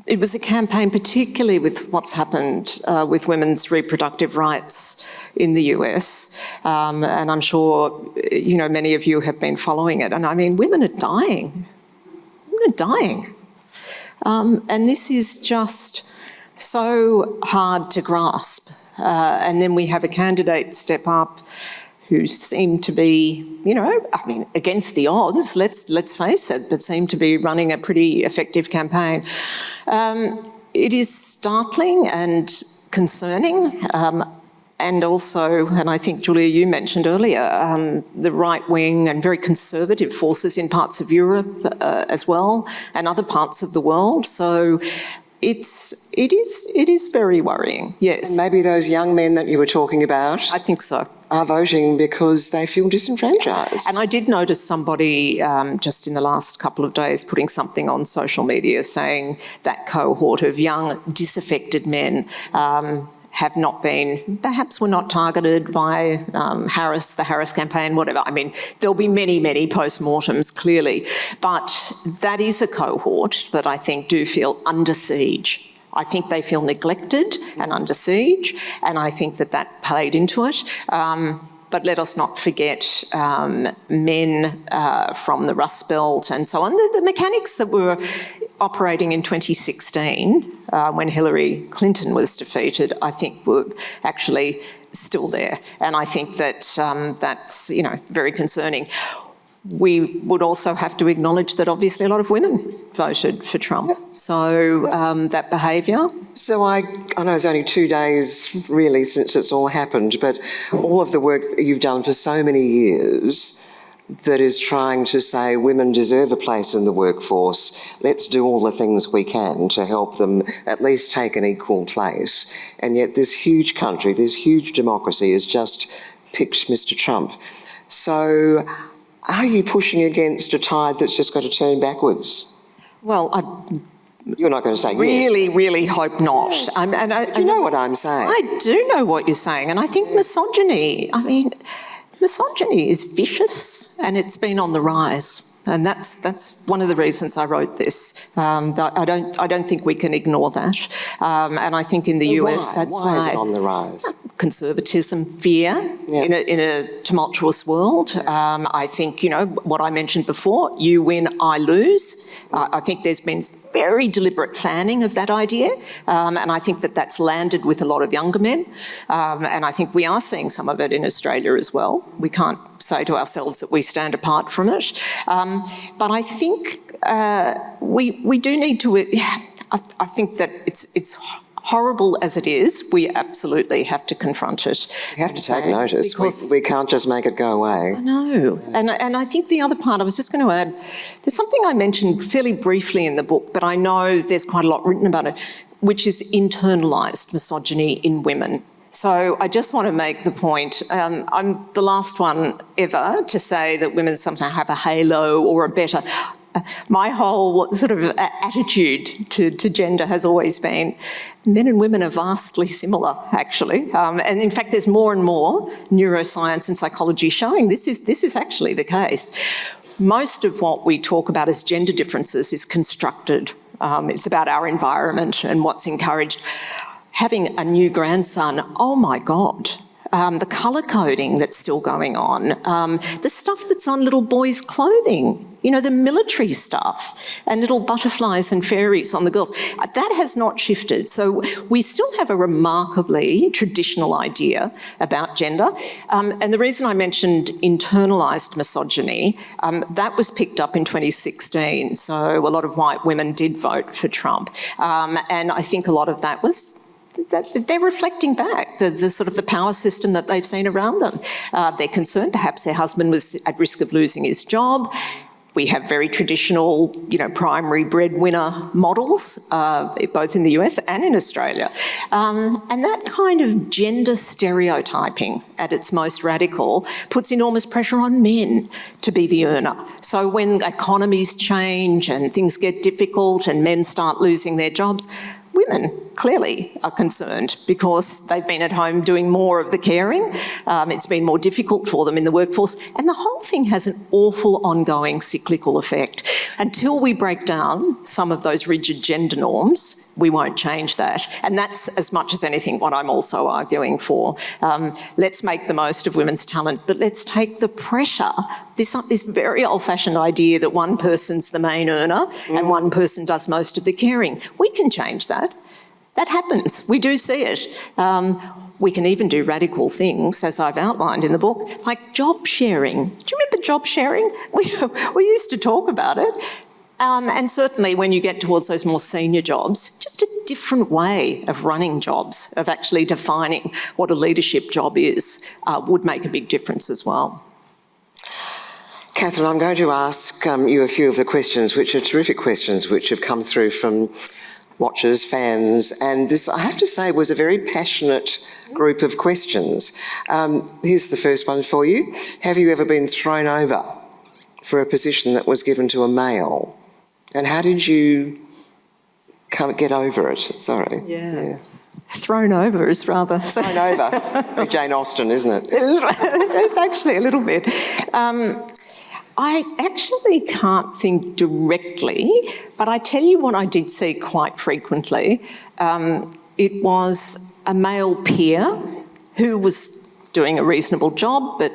a campaign, particularly with what's happened with women's reproductive rights in the US, and I'm sure many of you have been following it. And I mean, women are dying. Women are dying, and this is just so hard to grasp. And then we have a candidate step up who seem to be, against the odds, let's face it, but seem to be running a pretty effective campaign. It is startling and concerning, and also, and I think, Julia, you mentioned earlier, the right-wing and very conservative forces in parts of Europe as well, and other parts of the world. So it is very worrying, yes. And maybe those young men that you were talking about, I think so, are voting because they feel disenfranchised. And I did notice somebody just in the last couple of days putting something on social media saying that cohort of young, disaffected men have not been, perhaps were not targeted by Harris, the Harris campaign, whatever. I mean, there'll be many, many post-mortems, clearly. But that is a cohort that I think do feel under siege. I think they feel neglected and under siege, and I think that that played into it. But let us not forget men from the Rust Belt and so on. The mechanics that were operating in 2016 when Hillary Clinton was defeated, I think were actually still there. And I think that that's, you know, very concerning. We would also have to acknowledge that obviously a lot of women voted for Trump. So that behaviour. So I know it's only 2 days really since it's all happened, but all of the work that you've done for so many years that is trying to say women deserve a place in the workforce, let's do all the things we can to help them at least take an equal place. And yet this huge country, this huge democracy has just picked Mr. Trump. So are you pushing against a tide that's just got to turn backwards? Well, you're not going to say yes. Really hope not. Do you know what I'm saying? I do know what you're saying, and I think misogyny is vicious, and it's been on the rise. And that's one of the reasons I wrote this. I don't think we can ignore that. And I think in the US, that's why is it on the rise? Conservatism, fear in a tumultuous world. I think, you know, what I mentioned before, you win, I lose. I think there's been very deliberate fanning of that idea, and I think that that's landed with a lot of younger men, and I think we are seeing some of it in Australia as well. We can't say to ourselves that we stand apart from it, but I think we do need to. I think that it's horrible as it is, we absolutely have to confront it. We have to take notice. We can't just make it go away. I know. And I think the other part, I was just going to add, there's something I mentioned fairly briefly in the book, but I know there's quite a lot written about it, which is internalised misogyny in women. So I just want to make the point, I'm the last one ever to say that women sometimes have a halo or a better... My whole sort of attitude to gender has always been men and women are vastly similar, actually. And in fact, there's more and more neuroscience and psychology showing this is actually the case. Most of what we talk about as gender differences is constructed. It's about our environment and what's encouraged. Having a new grandson, oh my God. The colour coding that's still going on, the stuff that's on little boys' clothing, you know, the military stuff, and little butterflies and fairies on the girls. That has not shifted. So we still have a remarkably traditional idea about gender. And the reason I mentioned internalised misogyny, that was picked up in 2016. So a lot of white women did vote for Trump. And I think a lot of that was that they're reflecting back the sort of the power system that they've seen around them. They're concerned perhaps their husband was at risk of losing his job. We have very traditional, you know, primary breadwinner models, both in the US and in Australia. And that kind of gender stereotyping at its most radical puts enormous pressure on men to be the earner. So when economies change and things get difficult and men start losing their jobs, women clearly are concerned because they've been at home doing more of the caring. It's been more difficult for them in the workforce, and the whole thing has an awful ongoing cyclical effect. Until we break down some of those rigid gender norms, we won't change that. And that's, as much as anything, what I'm also arguing for. Let's make the most of women's talent, but let's take the pressure, this very old-fashioned idea that one person's the main earner and one person does most of the caring. We can change that. That happens. We do see it. We can even do radical things, as I've outlined in the book, like job sharing. Do you remember job sharing? We used to talk about it. And certainly when you get towards those more senior jobs, just a different way of running jobs, of actually defining what a leadership job is, would make a big difference as well. Catherine, I'm going to ask you a few of the questions, which are terrific questions, which have come through from watchers, fans, and this, I have to say, was a very passionate group of questions. Here's the first one for you. Have you ever been thrown over for a position that was given to a male? And how did you get over it? Sorry. Yeah. Thrown over is rather... Thrown over. Jane Austen, isn't it? It's actually a little bit. I actually can't think directly, but I tell you what I did see quite frequently. It was a male peer who was doing a reasonable job, but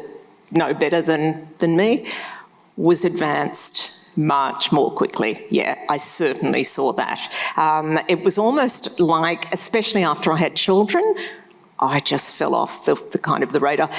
no better than me, was advanced much more quickly. Yeah, I certainly saw that. It was almost like, especially after I had children, I just fell off the kind of the radar.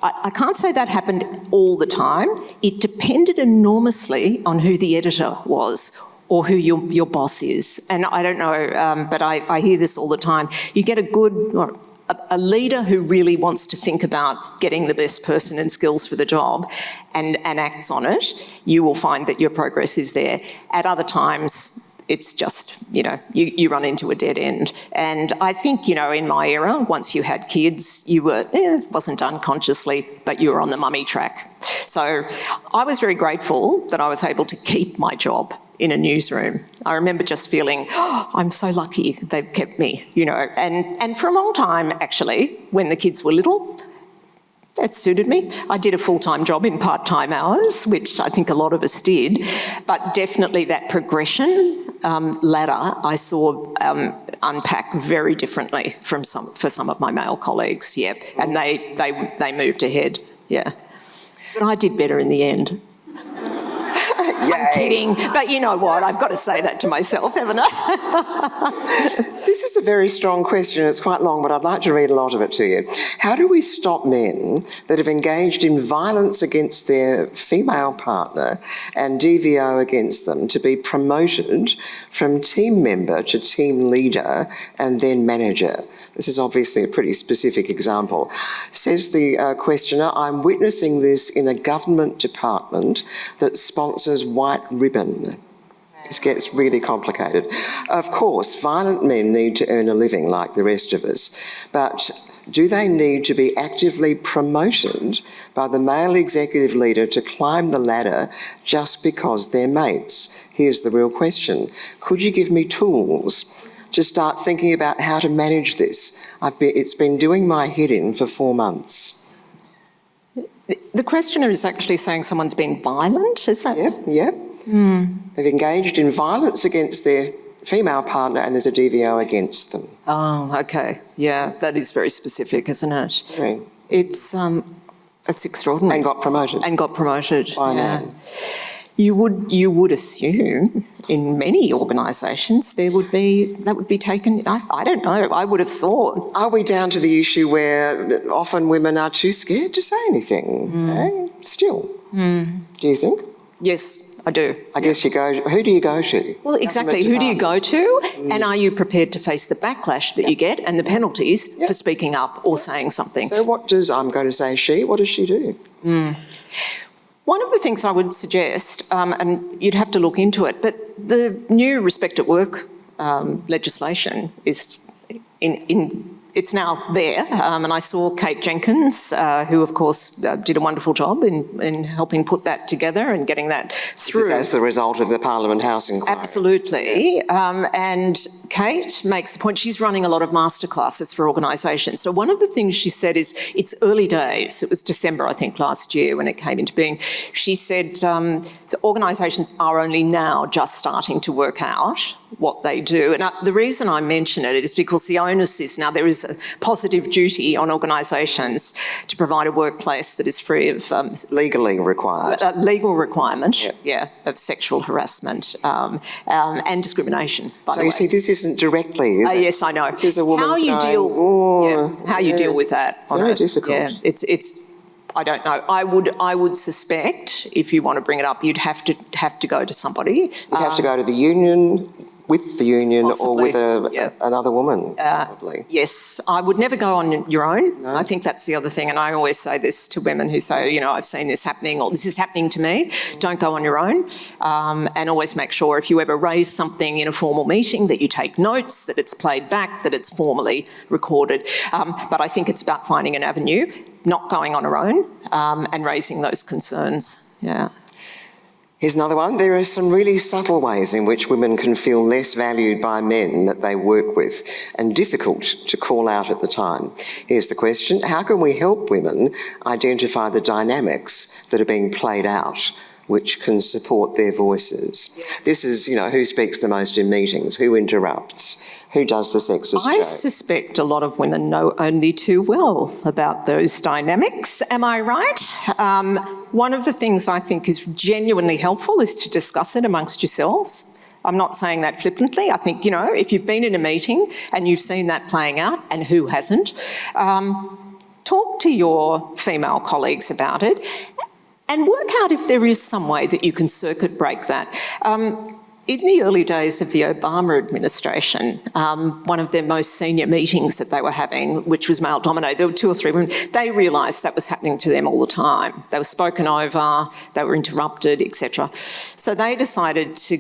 I can't say that happened all the time. It depended enormously on who the editor was or who your boss is. And I don't know, but I hear this all the time. You get a leader who really wants to think about getting the best person and skills for the job and acts on it, you will find that your progress is there. At other times, it's just, you run into a dead end. And I think, in my era, once you had kids, you were, it wasn't done consciously, but you were on the mummy track. So I was very grateful that I was able to keep my job in a newsroom. I remember just feeling, I'm so lucky they've kept me, And for a long time, actually, when the kids were little, that suited me. I did a full-time job in part-time hours, which I think a lot of us did, but definitely that progression ladder I saw unpack very differently for some of my male colleagues, yeah, and they moved ahead, yeah. But I did better in the end. Yay. I'm kidding, but you know what? I've got to say that to myself, haven't I? This is a very strong question. It's quite long, but I'd like to read a lot of it to you. How do we stop men that have engaged in violence against their female partner and DVO against them to be promoted from team member to team leader and then manager? This is obviously a pretty specific example. Says the questioner, I'm witnessing this in a government department that sponsors white ribbon. This gets really complicated. Of course, violent men need to earn a living like the rest of us, but do they need to be actively promoted by the male executive leader to climb the ladder just because they're mates? Here's the real question. Could you give me tools to start thinking about how to manage this? It's been doing my head in for 4 months. The questioner is actually saying someone's been violent, is that? Yep. They've engaged in violence against their female partner and there's a DVO against them. Oh, okay. Yeah, that is very specific, isn't it? Right. It's extraordinary. And got promoted. By a man. You would assume in many organisations that would be taken. I don't know. I would have thought. Are we down to the issue where often women are too scared to say anything? Still, do you think? Yes, I do. I guess you go. Who do you go to? Well, exactly. Who do you go to? And are you prepared to face the backlash that you get and the penalties for speaking up or saying something? So what going to say she? What does she do? One of the things I would suggest, and you'd have to look into it, but the new Respect at Work legislation is it's now there, and I saw Kate Jenkins, who of course did a wonderful job in helping put that together and getting that through. This is as the result of the Parliament House inquiry. Absolutely, and Kate makes the point, she's running a lot of masterclasses for organisations. So one of the things she said is, it's early days, it was December I think last year when it came into being. She said, so organisations are only now just starting to work out what they do. And the reason I mention it is because the onus is now there is a positive duty on organisations to provide a workplace that is free of... legally required. Legal requirement, of sexual harassment and discrimination, by the way. So you see, this isn't directly, is it? Yes, I know. This is a woman how you deal with that. Very difficult. Yeah, it's I don't know. I would suspect if you want to bring it up, you'd have to go to somebody. You'd have to go to the union, with the union, possibly, or with another woman, probably. Yes, I would never go on your own. No. I think that's the other thing, and I always say this to women who say, I've seen this happening, or this is happening to me. Don't go on your own, and always make sure if you ever raise something in a formal meeting that you take notes, that it's played back, that it's formally recorded. But I think it's about finding an avenue, not going on our own, and raising those concerns. Yeah. Here's another one. There are some really subtle ways in which women can feel less valued by men that they work with and difficult to call out at the time. Here's the question. How can we help women identify the dynamics that are being played out which can support their voices? This is, who speaks the most in meetings, who interrupts, who does the sexist I joke. suspect a lot of women know only too well about those dynamics. Am I right? One of the things I think is genuinely helpful is to discuss it amongst yourselves. I'm not saying that flippantly. I think, if you've been in a meeting and you've seen that playing out, and who hasn't, talk to your female colleagues about it and work out if there is some way that you can circuit break that. In the early days of the Obama administration, one of their most senior meetings that they were having, which was male-dominated, there were 2 or 3 women, they realised that was happening to them all the time. They were spoken over, they were interrupted, etc. So they decided to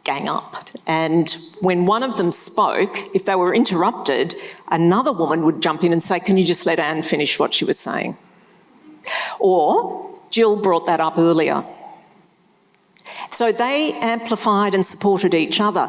gang up. And when one of them spoke, if they were interrupted, another woman would jump in and say, "Can you just let Anne finish what she was saying?" Or, "Jill brought that up earlier." So they amplified and supported each other,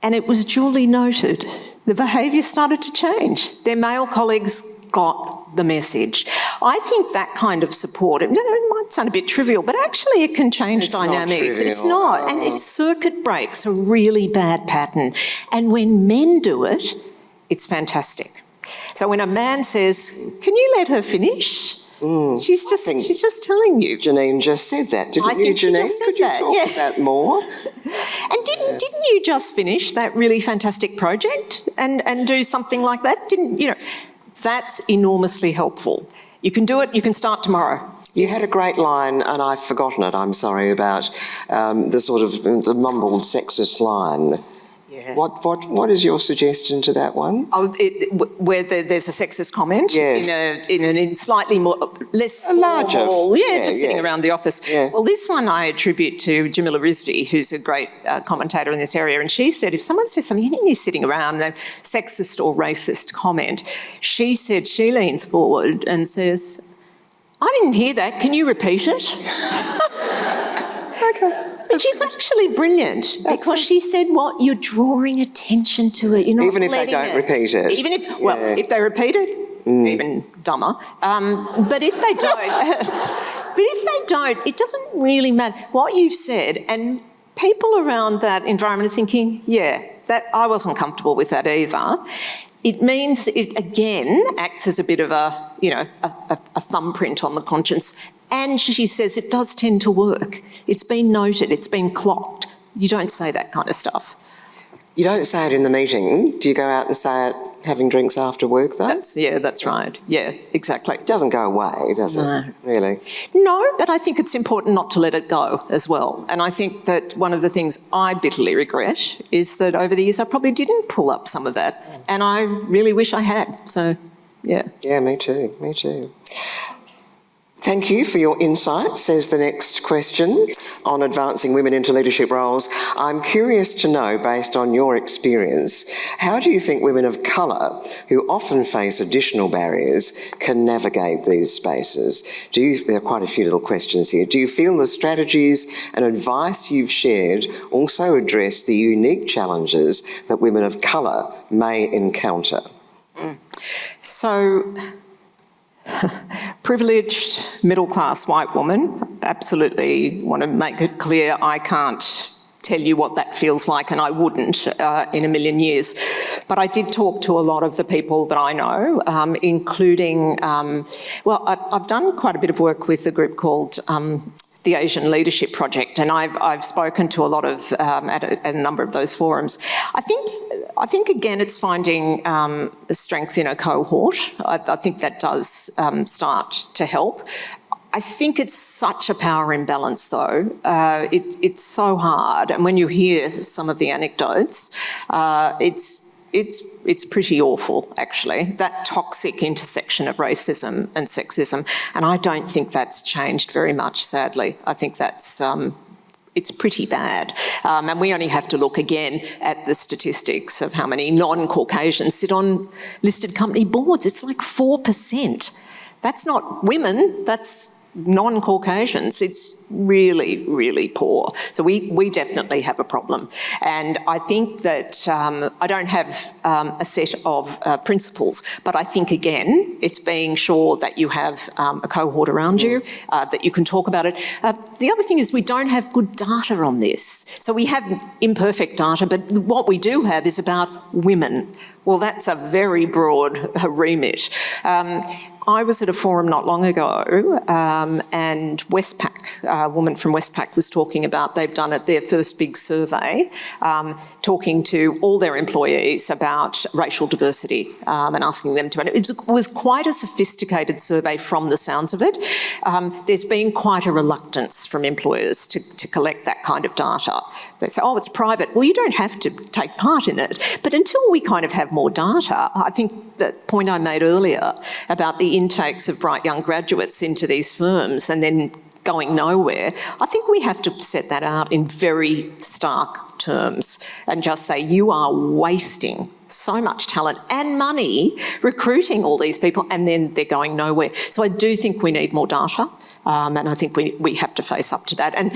and it was duly noted. The behaviour started to change. Their male colleagues got the message. I think that kind of support, it might sound a bit trivial, but actually it can change dynamics. It's not. And it circuit breaks a really bad pattern. And when men do it, it's fantastic. So when a man says, "Can you let her finish?" She's just telling you. Janine just said that, didn't you, Janine? Could you talk about more? And didn't you just finish that really fantastic project and do something like that? That's enormously helpful. You can do it. You can start tomorrow. You had a great line, and I've forgotten it. I'm sorry, about the mumbled sexist line. Yeah. What is your suggestion to that one? Where there's a sexist comment, yes, in a slightly less formal, just sitting around the office. Yeah. Well, this one I attribute to Jamila Rizvi, who's a great commentator in this area, and she said if someone says something, you're sitting around, a sexist or racist comment, she said she leans forward and says, "I didn't hear that. Can you repeat it?" Okay. And she's actually brilliant because she said, "What? You're drawing attention to it. You're not even if they don't repeat it. Even if, if they repeat it, even dumber. But if they don't, it doesn't really matter what you've said. And people around that environment are thinking, that I wasn't comfortable with that either. It means it again acts as a bit of a thumbprint on the conscience. And she says it does tend to work. It's been noted, it's been clocked. You don't say that kind of stuff. You don't say it in the meeting. Do you go out and say it having drinks after work, though? That's right. Yeah, exactly. It doesn't go away, does it? Really? No, but I think it's important not to let it go as well. And I think that one of the things I bitterly regret is that over the years I probably didn't pull up some of that. And I really wish I had. So, yeah. Yeah, me too. Thank you for your insights, says the next question on advancing women into leadership roles. I'm curious to know, based on your experience, how do you think women of colour, who often face additional barriers, can navigate these spaces? There are quite a few little questions here. Do you feel the strategies and advice you've shared also address the unique challenges that women of colour may encounter? So, privileged, middle-class white woman, absolutely want to make it clear I can't tell you what that feels like, and I wouldn't in a million years. But I did talk to a lot of the people that I know, including, I've done quite a bit of work with a group called the Asian Leadership Project, and I've spoken to a lot of at a number of those forums. I think again it's finding strength in a cohort. I think that does start to help. I think it's such a power imbalance, though. It's so hard, and when you hear some of the anecdotes, it's pretty awful, actually, that toxic intersection of racism and sexism. And I don't think that's changed very much, sadly. I think that's it's pretty bad. And we only have to look again at the statistics of how many non-Caucasians sit on listed company boards. It's like 4%. That's not women, that's non-Caucasians, it's really, really poor. So we definitely have a problem. And I think that I don't have a set of principles, but I think, again, it's being sure that you have a cohort around you, that you can talk about it. The other thing is we don't have good data on this. So we have imperfect data, but what we do have is about women. Well, that's a very broad remit. I was at a forum not long ago and Westpac, a woman from Westpac was talking about, they've done their first big survey, talking to all their employees about racial diversity and asking them to, and it was quite a sophisticated survey from the sounds of it. There's been quite a reluctance from employers to collect that kind of data. They say, oh, it's private. Well, you don't have to take part in it. But until we kind of have more data, I think that point I made earlier about the intakes of bright young graduates into these firms and then going nowhere, I think we have to set that out in very stark terms and just say you are wasting so much talent and money recruiting all these people and then they're going nowhere. So I do think we need more data and I think we have to face up to that. And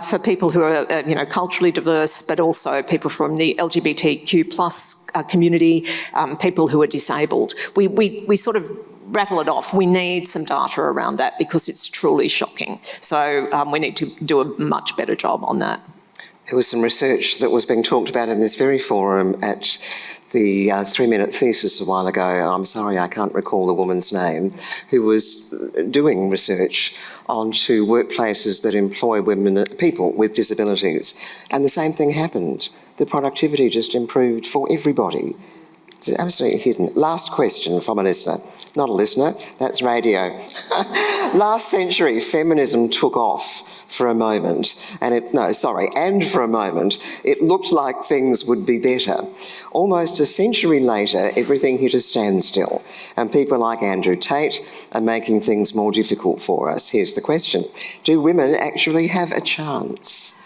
for people who are, culturally diverse, but also people from the LGBTQ plus community, people who are disabled, we sort of rattle it off. We need some data around that because it's truly shocking. So we need to do a much better job on that. There was some research that was being talked about in this very forum at the 3-minute thesis a while ago. I'm sorry, I can't recall the woman's name, who was doing research onto workplaces that employ people with disabilities. And the same thing happened. The productivity just improved for everybody. It's absolutely hidden. Last question from a listener. Not a listener, that's radio. Last century, feminism took off for a moment, and for a moment, it looked like things would be better. Almost a century later, everything hit a standstill, and people like Andrew Tate are making things more difficult for us. Here's the question. Do women actually have a chance?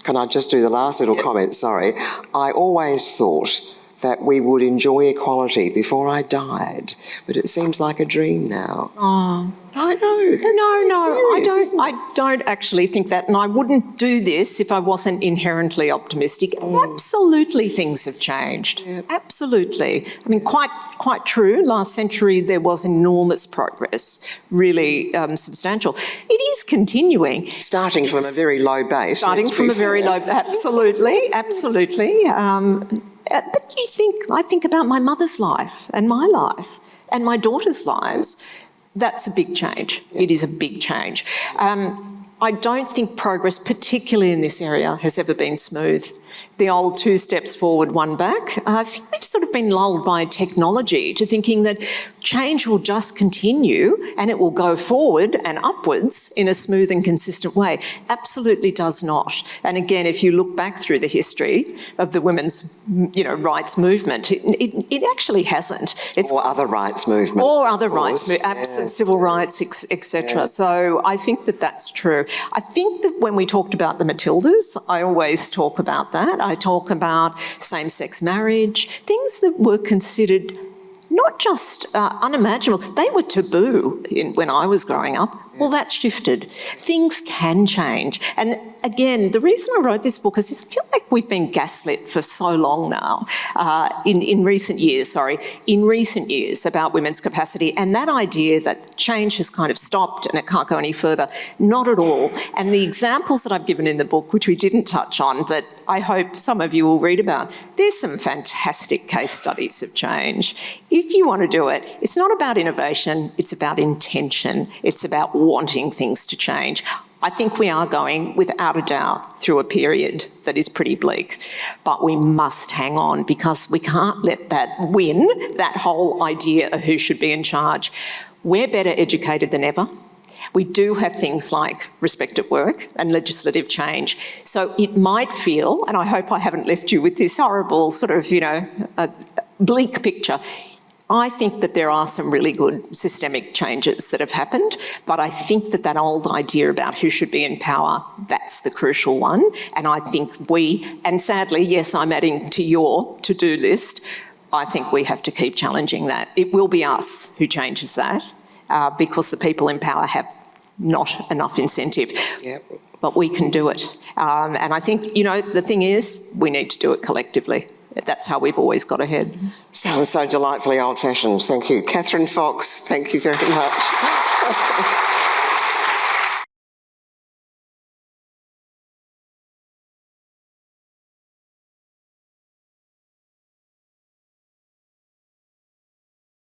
Can I just do the last little comment? Sorry. I always thought that we would enjoy equality before I died, but it seems like a dream now. Oh. I know. I don't actually think that, and I wouldn't do this if I wasn't inherently optimistic. Absolutely, things have changed. Yep. Absolutely. I mean, quite true. Last century there was enormous progress, really substantial. It is continuing. Starting from a very low base. Starting from a very low, absolutely. But I think about my mother's life and my life and my daughter's lives. That's a big change. It is a big change. I don't think progress, particularly in this area, has ever been smooth. The old 2 steps forward, 1 back. I think we've sort of been lulled by technology to thinking that change will just continue and it will go forward and upwards in a smooth and consistent way. Absolutely does not. And again, if you look back through the history of the women's, rights movement, it actually hasn't. Or other rights movements. Or other rights, civil rights, etc. Yeah. So I think that that's true. I think that when we talked about the Matildas, I always talk about that. I talk about same-sex marriage, things that were considered not just unimaginable, they were taboo when I was growing up. Well, that's shifted. Things can change. And again, the reason I wrote this book is I feel like we've been gaslit for so long now, in recent years about women's capacity, and that idea that change has kind of stopped and it can't go any further. Not at all. And the examples that I've given in the book, which we didn't touch on, but I hope some of you will read about, there's some fantastic case studies of change. If you want to do it, it's not about innovation, it's about intention. It's about wanting things to change. I think we are going, without a doubt, through a period that is pretty bleak. But we must hang on because we can't let that win, that whole idea of who should be in charge. We're better educated than ever. We do have things like respect at work and legislative change. So it might feel, and I hope I haven't left you with this horrible sort of, bleak picture. I think that there are some really good systemic changes that have happened, but I think that old idea about who should be in power, that's the crucial one. And I think and sadly, yes, I'm adding to your to-do list, I think we have to keep challenging that. It will be us who changes that because the people in power have not enough incentive. Yep. But we can do it. And I think, you know, the thing is, we need to do it collectively. That's how we've always got ahead. So delightfully old-fashioned. Thank you. Catherine Fox, thank you very much.